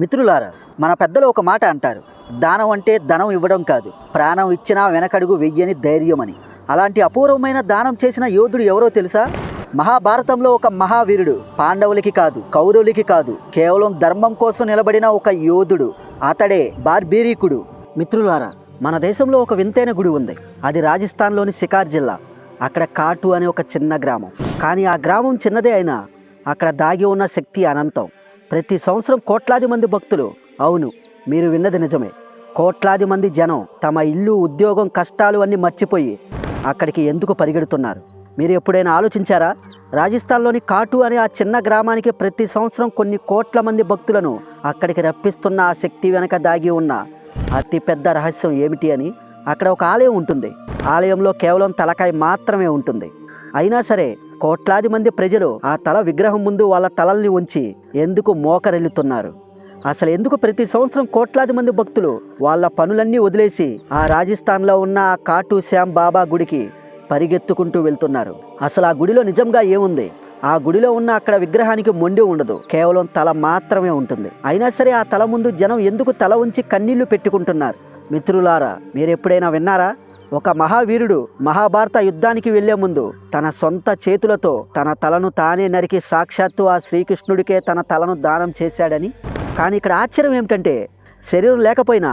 మిత్రులారా, మన పెద్దలు ఒక మాట అంటారు, దానం అంటే ధనం ఇవ్వడం కాదు, ప్రాణం ఇచ్చినా వెనకడుగు వెయ్యని ధైర్యం అని. అలాంటి అపూర్వమైన దానం చేసిన యోధుడు ఎవరో తెలుసా? మహాభారతంలో ఒక మహావీరుడు, పాండవులకి కాదు, కౌరవులకి కాదు, కేవలం ధర్మం కోసం నిలబడిన ఒక యోధుడు. అతడే బార్బీరీకుడు. మిత్రులారా, మన దేశంలో ఒక వింతైన గుడి ఉంది. అది రాజస్థాన్లోని సికార్ జిల్లా. అక్కడ కాటు అనే ఒక చిన్న గ్రామం. కానీ ఆ గ్రామం చిన్నదే అయినా అక్కడ దాగి ఉన్న శక్తి అనంతం. ప్రతి సంవత్సరం కోట్లాది మంది భక్తులు, అవును మీరు విన్నది నిజమే, కోట్లాది మంది జనం తమ ఇల్లు, ఉద్యోగం, కష్టాలు అన్నీ మర్చిపోయి అక్కడికి ఎందుకు పరిగెడుతున్నారు? మీరు ఎప్పుడైనా ఆలోచించారా? రాజస్థాన్లోని కాటు అనే ఆ చిన్న గ్రామానికి ప్రతి సంవత్సరం కొన్ని కోట్ల మంది భక్తులను అక్కడికి రప్పిస్తున్న ఆ శక్తి వెనక దాగి ఉన్న అతి పెద్ద రహస్యం ఏమిటి అని. అక్కడ ఒక ఆలయం ఉంటుంది. ఆలయంలో కేవలం తలకాయ మాత్రమే ఉంటుంది. అయినా సరే కోట్లాది మంది ప్రజలు ఆ తల విగ్రహం ముందు వాళ్ళ తలల్ని ఉంచి ఎందుకు మోకరెళ్తున్నారు? అసలు ఎందుకు ప్రతి సంవత్సరం కోట్లాది మంది భక్తులు వాళ్ళ పనులన్నీ వదిలేసి ఆ రాజస్థాన్లో ఉన్న ఆ కాటు శ్యామ్ బాబా గుడికి పరిగెత్తుకుంటూ వెళ్తున్నారు? అసలు ఆ గుడిలో నిజంగా ఏముంది? ఆ గుడిలో ఉన్న అక్కడ విగ్రహానికి మొండి ఉండదు, కేవలం తల మాత్రమే ఉంటుంది. అయినా సరే ఆ తల ముందు జనం ఎందుకు తల ఉంచి కన్నీళ్లు పెట్టుకుంటున్నారు? మిత్రులారా, మీరు ఎప్పుడైనా విన్నారా? ఒక మహావీరుడు మహాభారత యుద్ధానికి వెళ్లే ముందు తన సొంత చేతులతో తన తలను తానే నరికి సాక్షాత్తు ఆ శ్రీకృష్ణుడికే తన తలను దానం చేశాడని. కానీ ఇక్కడ ఆశ్చర్యం ఏమిటంటే, శరీరం లేకపోయినా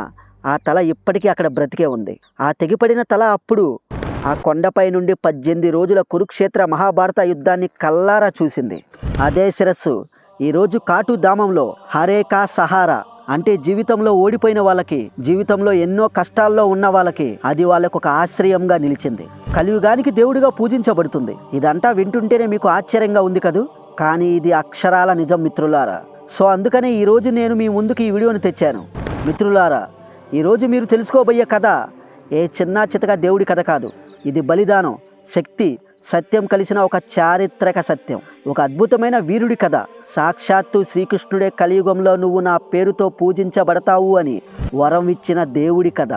ఆ తల ఇప్పటికీ అక్కడ బ్రతికే ఉంది. ఆ తెగిపడిన తల అప్పుడు ఆ కొండపై నుండి 18 రోజుల కురుక్షేత్ర మహాభారత యుద్ధాన్ని కల్లారా చూసింది. అదే శిరస్సు ఈరోజు కాటు ధామంలో హరే కా సహారా, అంటే జీవితంలో ఓడిపోయిన వాళ్ళకి, జీవితంలో ఎన్నో కష్టాల్లో ఉన్న వాళ్ళకి అది వాళ్ళకు ఒక ఆశ్రయంగా నిలిచింది. కలియుగానికి దేవుడిగా పూజించబడుతుంది. ఇదంతా వింటుంటేనే మీకు ఆశ్చర్యంగా ఉంది కదూ? కానీ ఇది అక్షరాల నిజం మిత్రులారా. సో అందుకనే ఈరోజు నేను మీ ముందుకు ఈ వీడియోని తెచ్చాను. మిత్రులారా, ఈరోజు మీరు తెలుసుకోబోయే కథ ఏ చిన్న చితక దేవుడి కథ కాదు. ఇది బలిదానం, శక్తి, సత్యం కలిసిన ఒక చారిత్రక సత్యం, ఒక అద్భుతమైన వీరుడి కథ. సాక్షాత్తు శ్రీకృష్ణుడే కలియుగంలో నువ్వు నా పేరుతో పూజించబడతావు అని వరం ఇచ్చిన దేవుడి కథ.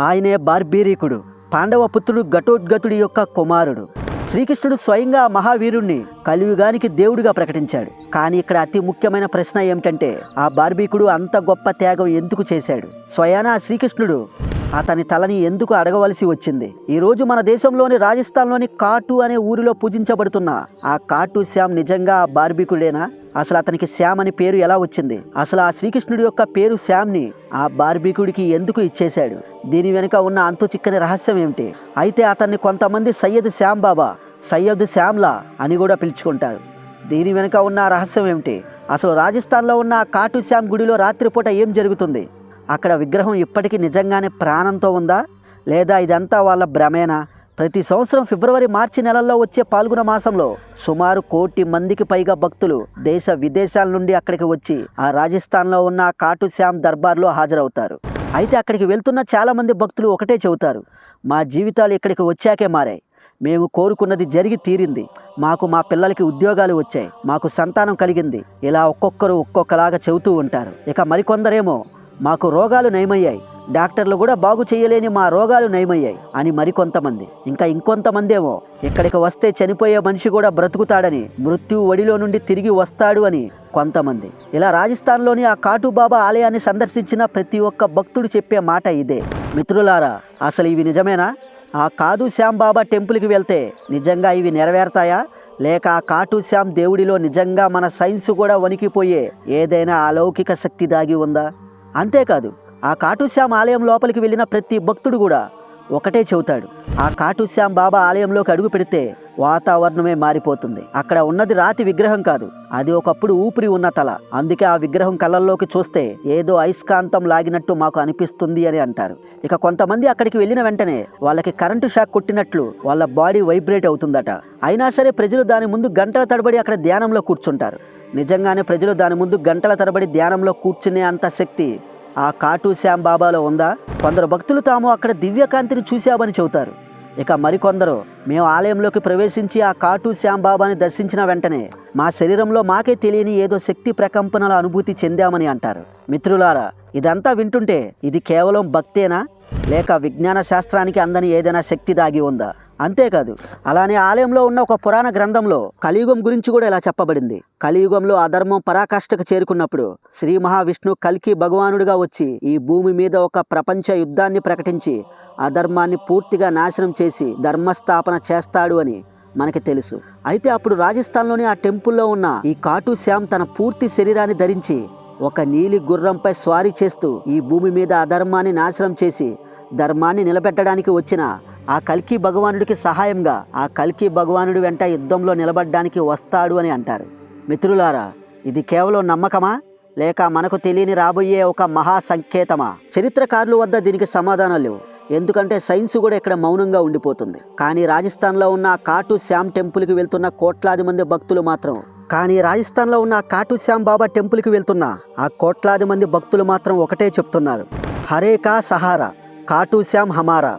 ఆయనే బార్బీరీకుడు, పాండవ పుత్రుడు ఘటోద్గతుడి యొక్క కుమారుడు. శ్రీకృష్ణుడు స్వయంగా మహావీరుణ్ణి కలియుగానికి దేవుడిగా ప్రకటించాడు. కానీ ఇక్కడ అతి ముఖ్యమైన ప్రశ్న ఏమిటంటే, ఆ బార్బీకుడు అంత గొప్ప త్యాగం ఎందుకు చేశాడు? స్వయానా శ్రీకృష్ణుడు అతని తలని ఎందుకు అడగవలసి వచ్చింది? ఈరోజు మన దేశంలోని రాజస్థాన్లోని కాటు అనే ఊరిలో పూజించబడుతున్న ఆ కాటు శ్యామ్ నిజంగా ఆ బార్బీకుడేనా? అసలు అతనికి శ్యామ్ అని పేరు ఎలా వచ్చింది? అసలు ఆ శ్రీకృష్ణుడి యొక్క పేరు శ్యామ్ని ఆ బార్బీకుడికి ఎందుకు ఇచ్చేశాడు? దీని వెనుక ఉన్న అంతు చిక్కని రహస్యం ఏమిటి? అయితే అతన్ని కొంతమంది సయ్యద్ శ్యామ్ బాబా, సయ్యద్ శ్యామ్లా అని కూడా పిలుచుకుంటారు. దీని వెనుక ఉన్న రహస్యం ఏమిటి? అసలు రాజస్థాన్లో ఉన్న ఆ కాటు శ్యామ్ గుడిలో రాత్రిపూట ఏం జరుగుతుంది? అక్కడ విగ్రహం ఇప్పటికీ నిజంగానే ప్రాణంతో ఉందా, లేదా ఇదంతా వాళ్ళ భ్రమేనా? ప్రతి సంవత్సరం ఫిబ్రవరి, మార్చి నెలల్లో వచ్చే పాల్గొన మాసంలో సుమారు 1 కోటి మందికి పైగా భక్తులు దేశ విదేశాల నుండి అక్కడికి వచ్చి ఆ రాజస్థాన్లో ఉన్న కాటు శ్యామ్ దర్బార్లో హాజరవుతారు. అయితే అక్కడికి వెళ్తున్న చాలామంది భక్తులు ఒకటే చెబుతారు, మా జీవితాలు ఇక్కడికి వచ్చాకే మారాయి, మేము కోరుకున్నది జరిగి తీరింది, మాకు మా పిల్లలకి ఉద్యోగాలు వచ్చాయి, మాకు సంతానం కలిగింది. ఇలా ఒక్కొక్కరు ఒక్కొక్కలాగా చెబుతూ ఉంటారు. ఇక మరికొందరేమో మాకు రోగాలు నయమయ్యాయి, డాక్టర్లు కూడా బాగు చేయలేని మా రోగాలు నయమయ్యాయి అని మరికొంతమంది. ఇంకా ఇంకొంతమంది ఏమో ఇక్కడికి వస్తే చనిపోయే మనిషి కూడా బ్రతుకుతాడని, మృత్యు ఒడిలో నుండి తిరిగి వస్తాడు అని కొంతమంది. ఇలా రాజస్థాన్లోని ఆ కాటు బాబా ఆలయాన్ని సందర్శించిన ప్రతి ఒక్క భక్తుడు చెప్పే మాట ఇదే. మిత్రులారా, అసలు ఇవి నిజమేనా? ఆ కాటు శ్యామ్ బాబా టెంపుల్కి వెళ్తే నిజంగా ఇవి నెరవేరుతాయా? లేక ఆ కాటు శ్యామ్ దేవుడిలో నిజంగా మన సైన్స్ కూడా వణికిపోయే ఏదైనా అలౌకిక శక్తి దాగి ఉందా? అంతేకాదు, ఆ కాటు శ్యామ్ ఆలయం లోపలికి వెళ్ళిన ప్రతి భక్తుడు కూడా ఒకటే చెబుతాడు, ఆ కాటు శ్యామ్ బాబా ఆలయంలోకి అడుగు పెడితే వాతావరణమే మారిపోతుంది. అక్కడ ఉన్నది రాతి విగ్రహం కాదు, అది ఒకప్పుడు ఊపిరి ఉన్న తల. అందుకే ఆ విగ్రహం కళ్ళల్లోకి చూస్తే ఏదో అయస్కాంతం లాగినట్టు మాకు అనిపిస్తుంది అని అంటారు. ఇక కొంతమంది అక్కడికి వెళ్ళిన వెంటనే వాళ్ళకి కరెంటు షాక్ కొట్టినట్లు వాళ్ళ బాడీ వైబ్రేట్ అవుతుందట. అయినా సరే ప్రజలు దాని ముందు గంటల తరబడి అక్కడ ధ్యానంలో కూర్చుంటారు. నిజంగానే ప్రజలు దాని ముందు గంటల తరబడి ధ్యానంలో కూర్చునే అంత శక్తి ఆ కాటు శ్యామ్ బాబాలో ఉందా? కొందరు భక్తులు తాము అక్కడ దివ్యకాంతిని చూశామని చెబుతారు. ఇక మరికొందరు, మేము ఆలయంలోకి ప్రవేశించి ఆ కాటు శ్యామ్ బాబాని దర్శించిన వెంటనే మా శరీరంలో మాకే తెలియని ఏదో శక్తి ప్రకంపనల అనుభూతి చెందామని అంటారు. మిత్రులారా, ఇదంతా వింటుంటే ఇది కేవలం భక్తేనా, లేక విజ్ఞాన శాస్త్రానికి అందని ఏదైనా శక్తి దాగి ఉందా? అంతేకాదు, అలానే ఆలయంలో ఉన్న ఒక పురాణ గ్రంథంలో కలియుగం గురించి కూడా ఇలా చెప్పబడింది. కలియుగంలో అధర్మం పరాకాష్ఠకు చేరుకున్నప్పుడు శ్రీ మహావిష్ణు కల్కి భగవానుడిగా వచ్చి ఈ భూమి మీద ఒక ప్రపంచ యుద్ధాన్ని ప్రకటించి అధర్మాన్ని పూర్తిగా నాశనం చేసి ధర్మస్థాపన చేస్తాడు అని మనకి తెలుసు. అయితే అప్పుడు రాజస్థాన్లోని ఆ టెంపుల్లో ఉన్న ఈ కాటు శ్యామ్ తన పూర్తి శరీరాన్ని ధరించి ఒక నీలి గుర్రంపై స్వారీ చేస్తూ ఈ భూమి మీద అధర్మాన్ని నాశనం చేసి ధర్మాన్ని నిలబెట్టడానికి వచ్చిన ఆ కల్కి భగవానుడికి సహాయంగా ఆ కల్కి భగవానుడి వెంట యుద్ధంలో నిలబడడానికి వస్తాడు అని అంటారు. మిత్రులారా, ఇది కేవలం నమ్మకమా లేక మనకు తెలియని రాబోయే ఒక మహా సంకేతమా? చరిత్రకారుల వద్ద దీనికి సమాధానం లేవు. ఎందుకంటే సైన్స్ కూడా ఇక్కడ మౌనంగా ఉండిపోతుంది. కానీ రాజస్థాన్లో ఉన్న కాటు శ్యామ్ టెంపుల్కి వెళ్తున్న కోట్లాది మంది భక్తులు మాత్రం కాటు శ్యామ్ బాబా టెంపుల్కి వెళ్తున్న ఆ కోట్లాది మంది భక్తులు మాత్రం ఒకటే చెప్తున్నారు, హరే కా సహారా కాటు శ్యామ్ హమారా.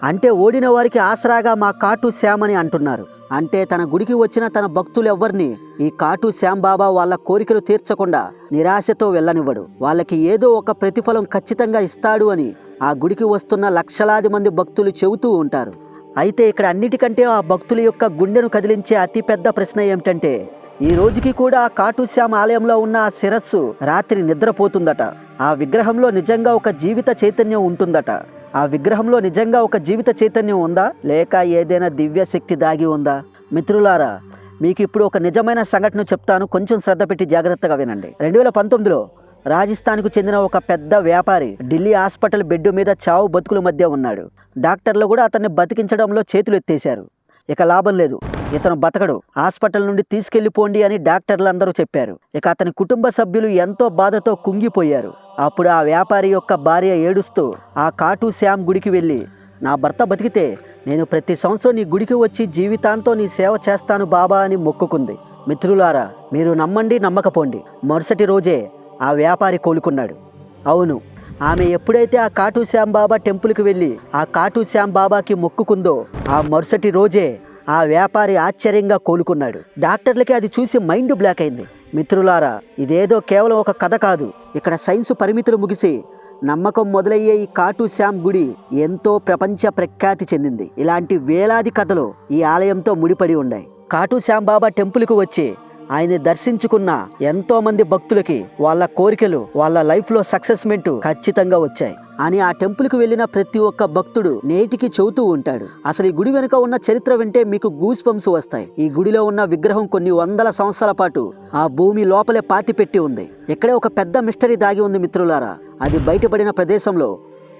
అంటే ఓడిన వారికి ఆసరాగా మా కాటు శ్యామ్ అని అంటున్నారు. అంటే తన గుడికి వచ్చిన తన భక్తులు ఎవ్వరిని ఈ కాటు శ్యామ్ బాబా వాళ్ళ కోరికలు తీర్చకుండా నిరాశతో వెళ్ళనివ్వడు. వాళ్ళకి ఏదో ఒక ప్రతిఫలం ఖచ్చితంగా ఇస్తాడు అని ఆ గుడికి వస్తున్న లక్షలాది మంది భక్తులు చెబుతూ ఉంటారు. అయితే ఇక్కడ అన్నిటికంటే ఆ భక్తుల యొక్క గుండెను కదిలించే అతిపెద్ద ప్రశ్న ఏమిటంటే, ఈ రోజుకి కూడా ఆ కాటు శ్యామ్ ఆలయంలో ఉన్న ఆ శిరస్సు రాత్రి నిద్రపోతుందట. ఆ విగ్రహంలో నిజంగా ఒక జీవిత చైతన్యం ఉంటుందట. ఆ విగ్రహంలో నిజంగా ఒక జీవిత చైతన్యం ఉందా లేక ఏదైనా దివ్య శక్తి దాగి ఉందా? మిత్రులారా, మీకు ఇప్పుడు ఒక నిజమైన సంఘటన చెప్తాను. కొంచెం శ్రద్ధ పెట్టి జాగ్రత్తగా వినండి. 2019లో రాజస్థాన్కు చెందిన ఒక పెద్ద వ్యాపారి ఢిల్లీ హాస్పిటల్ బెడ్ మీద చావు బతుకుల మధ్య ఉన్నాడు. డాక్టర్లు కూడా అతన్ని బతికించడంలో చేతులు ఎత్తేశారు. ఇక లాభం లేదు, ఇతను బతకడు, హాస్పిటల్ నుండి తీసుకెళ్లిపోండి అని డాక్టర్లు అందరూ చెప్పారు. ఇక అతని కుటుంబ సభ్యులు ఎంతో బాధతో కుంగిపోయారు. అప్పుడు ఆ వ్యాపారి యొక్క భార్య ఏడుస్తూ ఆ కాటు శ్యామ్ గుడికి వెళ్ళి, నా భర్త బతికితే నేను ప్రతి సంవత్సరం నీ గుడికి వచ్చి జీవితాంతో నీ సేవ చేస్తాను బాబా అని మొక్కుకుంది. మిత్రులారా, మీరు నమ్మండి నమ్మకపోండి, మరుసటి రోజే ఆ వ్యాపారి కోలుకున్నాడు. అవును, ఆమె ఎప్పుడైతే ఆ కాటు శ్యామ్ బాబా టెంపుల్కి వెళ్ళి ఆ కాటు శ్యామ్ బాబాకి మొక్కుకుందో ఆ మరుసటి రోజే ఆ వ్యాపారి ఆశ్చర్యంగా కోలుకున్నాడు. డాక్టర్లకి అది చూసి మైండ్ బ్లాక్ అయింది. మిత్రులారా, ఇదేదో కేవలం ఒక కథ కాదు. ఇక్కడ సైన్స్ పరిమితులు ముగిసి నమ్మకం మొదలయ్యే ఈ కాటు శ్యామ్ గుడి ఎంతో ప్రపంచ ప్రఖ్యాతి చెందింది. ఇలాంటి వేలాది కథలు ఈ ఆలయంతో ముడిపడి ఉన్నాయి. కాటు శ్యామ్ బాబా టెంపుల్కు వచ్చి ఆయన్ని దర్శించుకున్న ఎంతో మంది భక్తులకి వాళ్ళ కోరికలు, వాళ్ళ లైఫ్లో సక్సెస్మెంట్ ఖచ్చితంగా వచ్చాయి అని ఆ టెంపుల్కి వెళ్ళిన ప్రతి ఒక్క భక్తుడు నేటికి చెబుతూ ఉంటాడు. అసలు ఈ గుడి వెనుక ఉన్న చరిత్ర వింటే మీకు గూస్ బంప్స్ వస్తాయి. ఈ గుడిలో ఉన్న విగ్రహం కొన్ని వందల సంవత్సరాల పాటు ఆ భూమి లోపలే పాతి పెట్టి ఉంది. ఇక్కడే ఒక పెద్ద మిస్టరీ దాగి ఉంది మిత్రులారా. అది బయటపడిన ప్రదేశంలో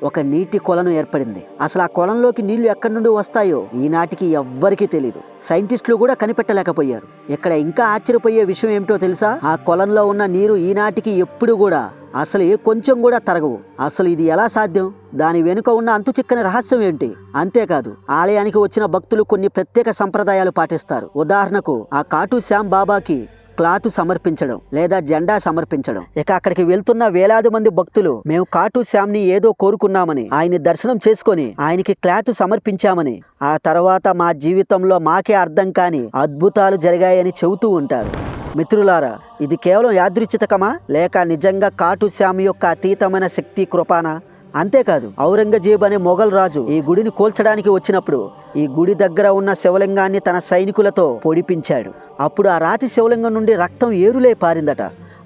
ఒక నీటి కొలను ఏర్పడింది. అసలు ఆ కొలంలోకి నీళ్లు ఎక్కడి నుండి వస్తాయో ఈనాటికి ఎవ్వరికీ తెలియదు. సైంటిస్టులు కూడా కనిపెట్టలేకపోయారు. ఇక్కడ ఇంకా ఆశ్చర్యపోయే విషయం ఏమిటో తెలుసా? ఆ కొలంలో ఉన్న నీరు ఈనాటికి ఎప్పుడు కూడా అసలు కొంచెం కూడా తరగవు. అసలు ఇది ఎలా సాధ్యం? దాని వెనుక ఉన్న అంతు చిక్కని రహస్యం ఏంటి? అంతేకాదు, ఆలయానికి వచ్చిన భక్తులు కొన్ని ప్రత్యేక సంప్రదాయాలు పాటిస్తారు. ఉదాహరణకు ఆ కాటు శ్యామ్ బాబాకి క్లాత్ సమర్పించడం లేదా జెండా సమర్పించడం. ఇక అక్కడికి వెళ్తున్న వేలాది మంది భక్తులు మేము కాటు శ్యామ్ని ఏదో కోరుకున్నామని, ఆయన్ని దర్శనం చేసుకొని ఆయనకి క్లాత్ సమర్పించామని, ఆ తర్వాత మా జీవితంలో మాకే అర్థం కాని అద్భుతాలు జరిగాయని చెబుతూ ఉంటారు. మిత్రులారా, ఇది కేవలం యాదృచ్ఛికమా లేక నిజంగా కాటు శ్యామ్ యొక్క అతీతమైన శక్తి కృపానా? అంతేకాదు, ఔరంగజేబు అనే మొఘల్ రాజు ఈ గుడిని కూల్చడానికి వచ్చినప్పుడు ఈ గుడి దగ్గర ఉన్న శివలింగాన్ని తన సైనికులతో పొడిపించాడు. అప్పుడు ఆ రాతి శివలింగం నుండి రక్తం ఏరులై పారిందట.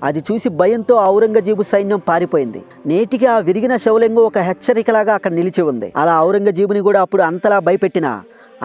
అది చూసి భయంతో ఔరంగజేబు సైన్యం పారిపోయింది. నేటికి ఆ విరిగిన శివలింగం ఒక హెచ్చరికలాగా అక్కడ నిలిచి ఉంది. అలా ఔరంగజేబుని కూడా అప్పుడు అంతలా భయపెట్టిన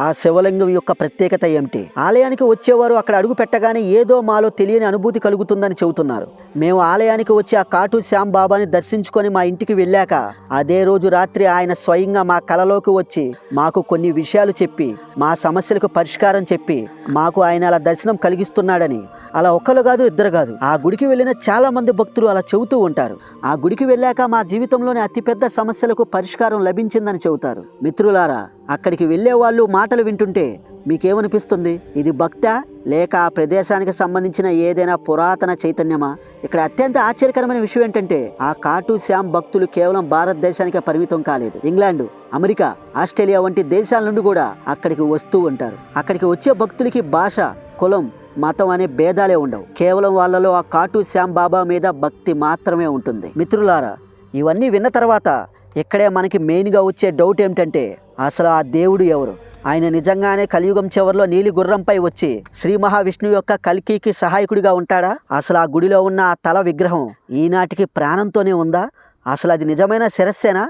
ఆ శివలింగం యొక్క ప్రత్యేకత ఏమిటి? ఆలయానికి వచ్చేవారు అక్కడ అడుగు పెట్టగానే ఏదో మాలో తెలియని అనుభూతి కలుగుతుందని చెబుతున్నారు. మేము ఆలయానికి వచ్చి ఆ కాటు శ్యామ్ బాబాని దర్శించుకొని మా ఇంటికి వెళ్ళాక అదే రోజు రాత్రి ఆయన స్వయంగా మా కలలోకి వచ్చి మాకు కొన్ని విషయాలు చెప్పి మా సమస్యలకు పరిష్కారం చెప్పి మాకు ఆయన అలా దర్శనం కలిగిస్తున్నాడని, అలా ఒక్కరు కాదు ఇద్దరు కాదు, ఆ గుడికి వెళ్ళిన చాలా మంది భక్తులు అలా చెబుతూ ఉంటారు. ఆ గుడికి వెళ్ళాక మా జీవితంలోని అతిపెద్ద సమస్యలకు పరిష్కారం లభించిందని చెబుతారు. మిత్రులారా, అక్కడికి వెళ్ళే వాళ్ళు మాటలు వింటుంటే మీకేమనిపిస్తుంది? ఇది భక్తా లేక ఆ ప్రదేశానికి సంబంధించిన ఏదైనా పురాతన చైతన్యమా? ఇక్కడ అత్యంత ఆశ్చర్యకరమైన విషయం ఏంటంటే ఆ కాటు శ్యామ్ భక్తులు కేవలం భారతదేశానికే పరిమితం కాలేదు. ఇంగ్లాండ్, అమెరికా, ఆస్ట్రేలియా వంటి దేశాల నుండి కూడా అక్కడికి వస్తూ ఉంటారు. అక్కడికి వచ్చే భక్తులకి భాష, కులం, మతం అనే భేదాలే ఉండవు. కేవలం వాళ్ళలో ఆ కాటు శ్యామ్ బాబా మీద భక్తి మాత్రమే ఉంటుంది. మిత్రులారా, ఇవన్నీ విన్న తర్వాత ఇక్కడే మనకి మెయిన్గా వచ్చే డౌట్ ఏమిటంటే అసలు ఆ దేవుడు ఎవరు? ఆయన నిజంగానే కలియుగం చివరిలో నీలి గుర్రంపై వచ్చి శ్రీ మహావిష్ణువు యొక్క కల్కికి సహాయకుడిగా ఉంటాడా? అసలు ఆ గుడిలో ఉన్న ఆ తల విగ్రహం ఈనాటికి ప్రాణంతోనే ఉందా? అసలు అది నిజమైన శిరస్సేనా?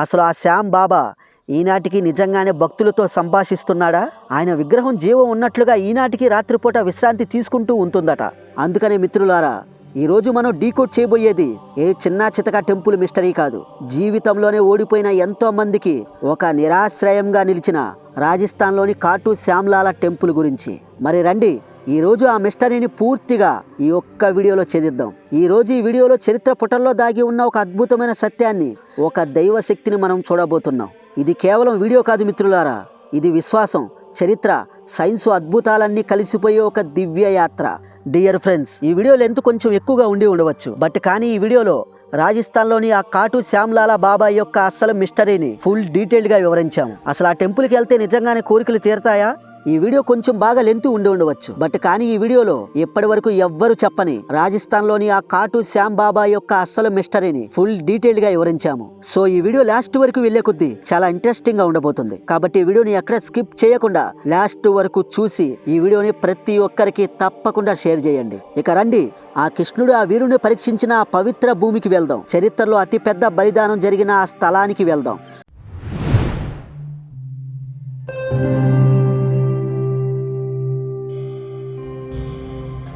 అసలు ఆ శ్యామ్ బాబా ఈనాటికి నిజంగానే భక్తులతో సంభాషిస్తున్నాడా? ఆయన విగ్రహం జీవం ఉన్నట్లుగా ఈనాటికి రాత్రిపూట విశ్రాంతి తీసుకుంటూ ఉంటుందట. అందుకనే మిత్రులారా, ఈరోజు మనం డీకోడ్ చేయబోయేది ఏ చిన్న చితక టెంపుల్ మిస్టరీ కాదు. జీవితంలోనే ఓడిపోయిన ఎంతో మందికి ఒక నిరాశ్రయంగా నిలిచిన రాజస్థాన్లోని కాటు శ్యామ్లాల టెంపుల్ గురించి. మరి రండి, ఈరోజు ఆ మిస్టరీని పూర్తిగా ఈ ఒక్క వీడియోలో ఛేదిద్దాం. ఈరోజు ఈ వీడియోలో చరిత్ర పుటల్లో దాగి ఉన్న ఒక అద్భుతమైన సత్యాన్ని, ఒక దైవ శక్తిని మనం చూడబోతున్నాం. ఇది కేవలం వీడియో కాదు మిత్రులారా, ఇది విశ్వాసం, చరిత్ర, సైన్సు అద్భుతాలన్నీ కలిసిపోయే ఒక దివ్య యాత్ర. డియర్ ఫ్రెండ్స్, ఈ వీడియో లెంత్ కొంచెం ఎక్కువగా ఉండవచ్చు, కానీ ఈ వీడియోలో రాజస్థాన్లోని ఆ కాటు శ్యామ్లాల బాబా యొక్క అస్సలు మిస్టరీని ఫుల్ డీటెయిల్గా వివరించాము. అసలు ఆ టెంపుల్కి వెళ్తే నిజంగానే కోరికలు తీరతాయా? ఈ వీడియో కొంచెం బాగా లెంత్ ఉండవచ్చు, కానీ ఈ వీడియోలో ఎప్పటి వరకు ఎవ్వరు చెప్పని రాజస్థాన్లోని ఆ కాటు శ్యామ్ బాబా యొక్క అస్సలు మిస్టరీని ఫుల్ డీటెయిల్ గా వివరించాము. సో ఈ వీడియో లాస్ట్ వరకు వెళ్లే కొద్దీ చాలా ఇంట్రెస్టింగ్ గా ఉండబోతుంది. కాబట్టి ఈ వీడియోని ఎక్కడ స్కిప్ చేయకుండా లాస్ట్ వరకు చూసి ఈ వీడియోని ప్రతి ఒక్కరికి తప్పకుండా షేర్ చేయండి. ఇక రండి, ఆ కృష్ణుడు ఆ వీరుని పరీక్షించిన ఆ పవిత్ర భూమికి వెళ్దాం. చరిత్రలో అతిపెద్ద బలిదానం జరిగిన ఆ స్థలానికి వెళ్దాం.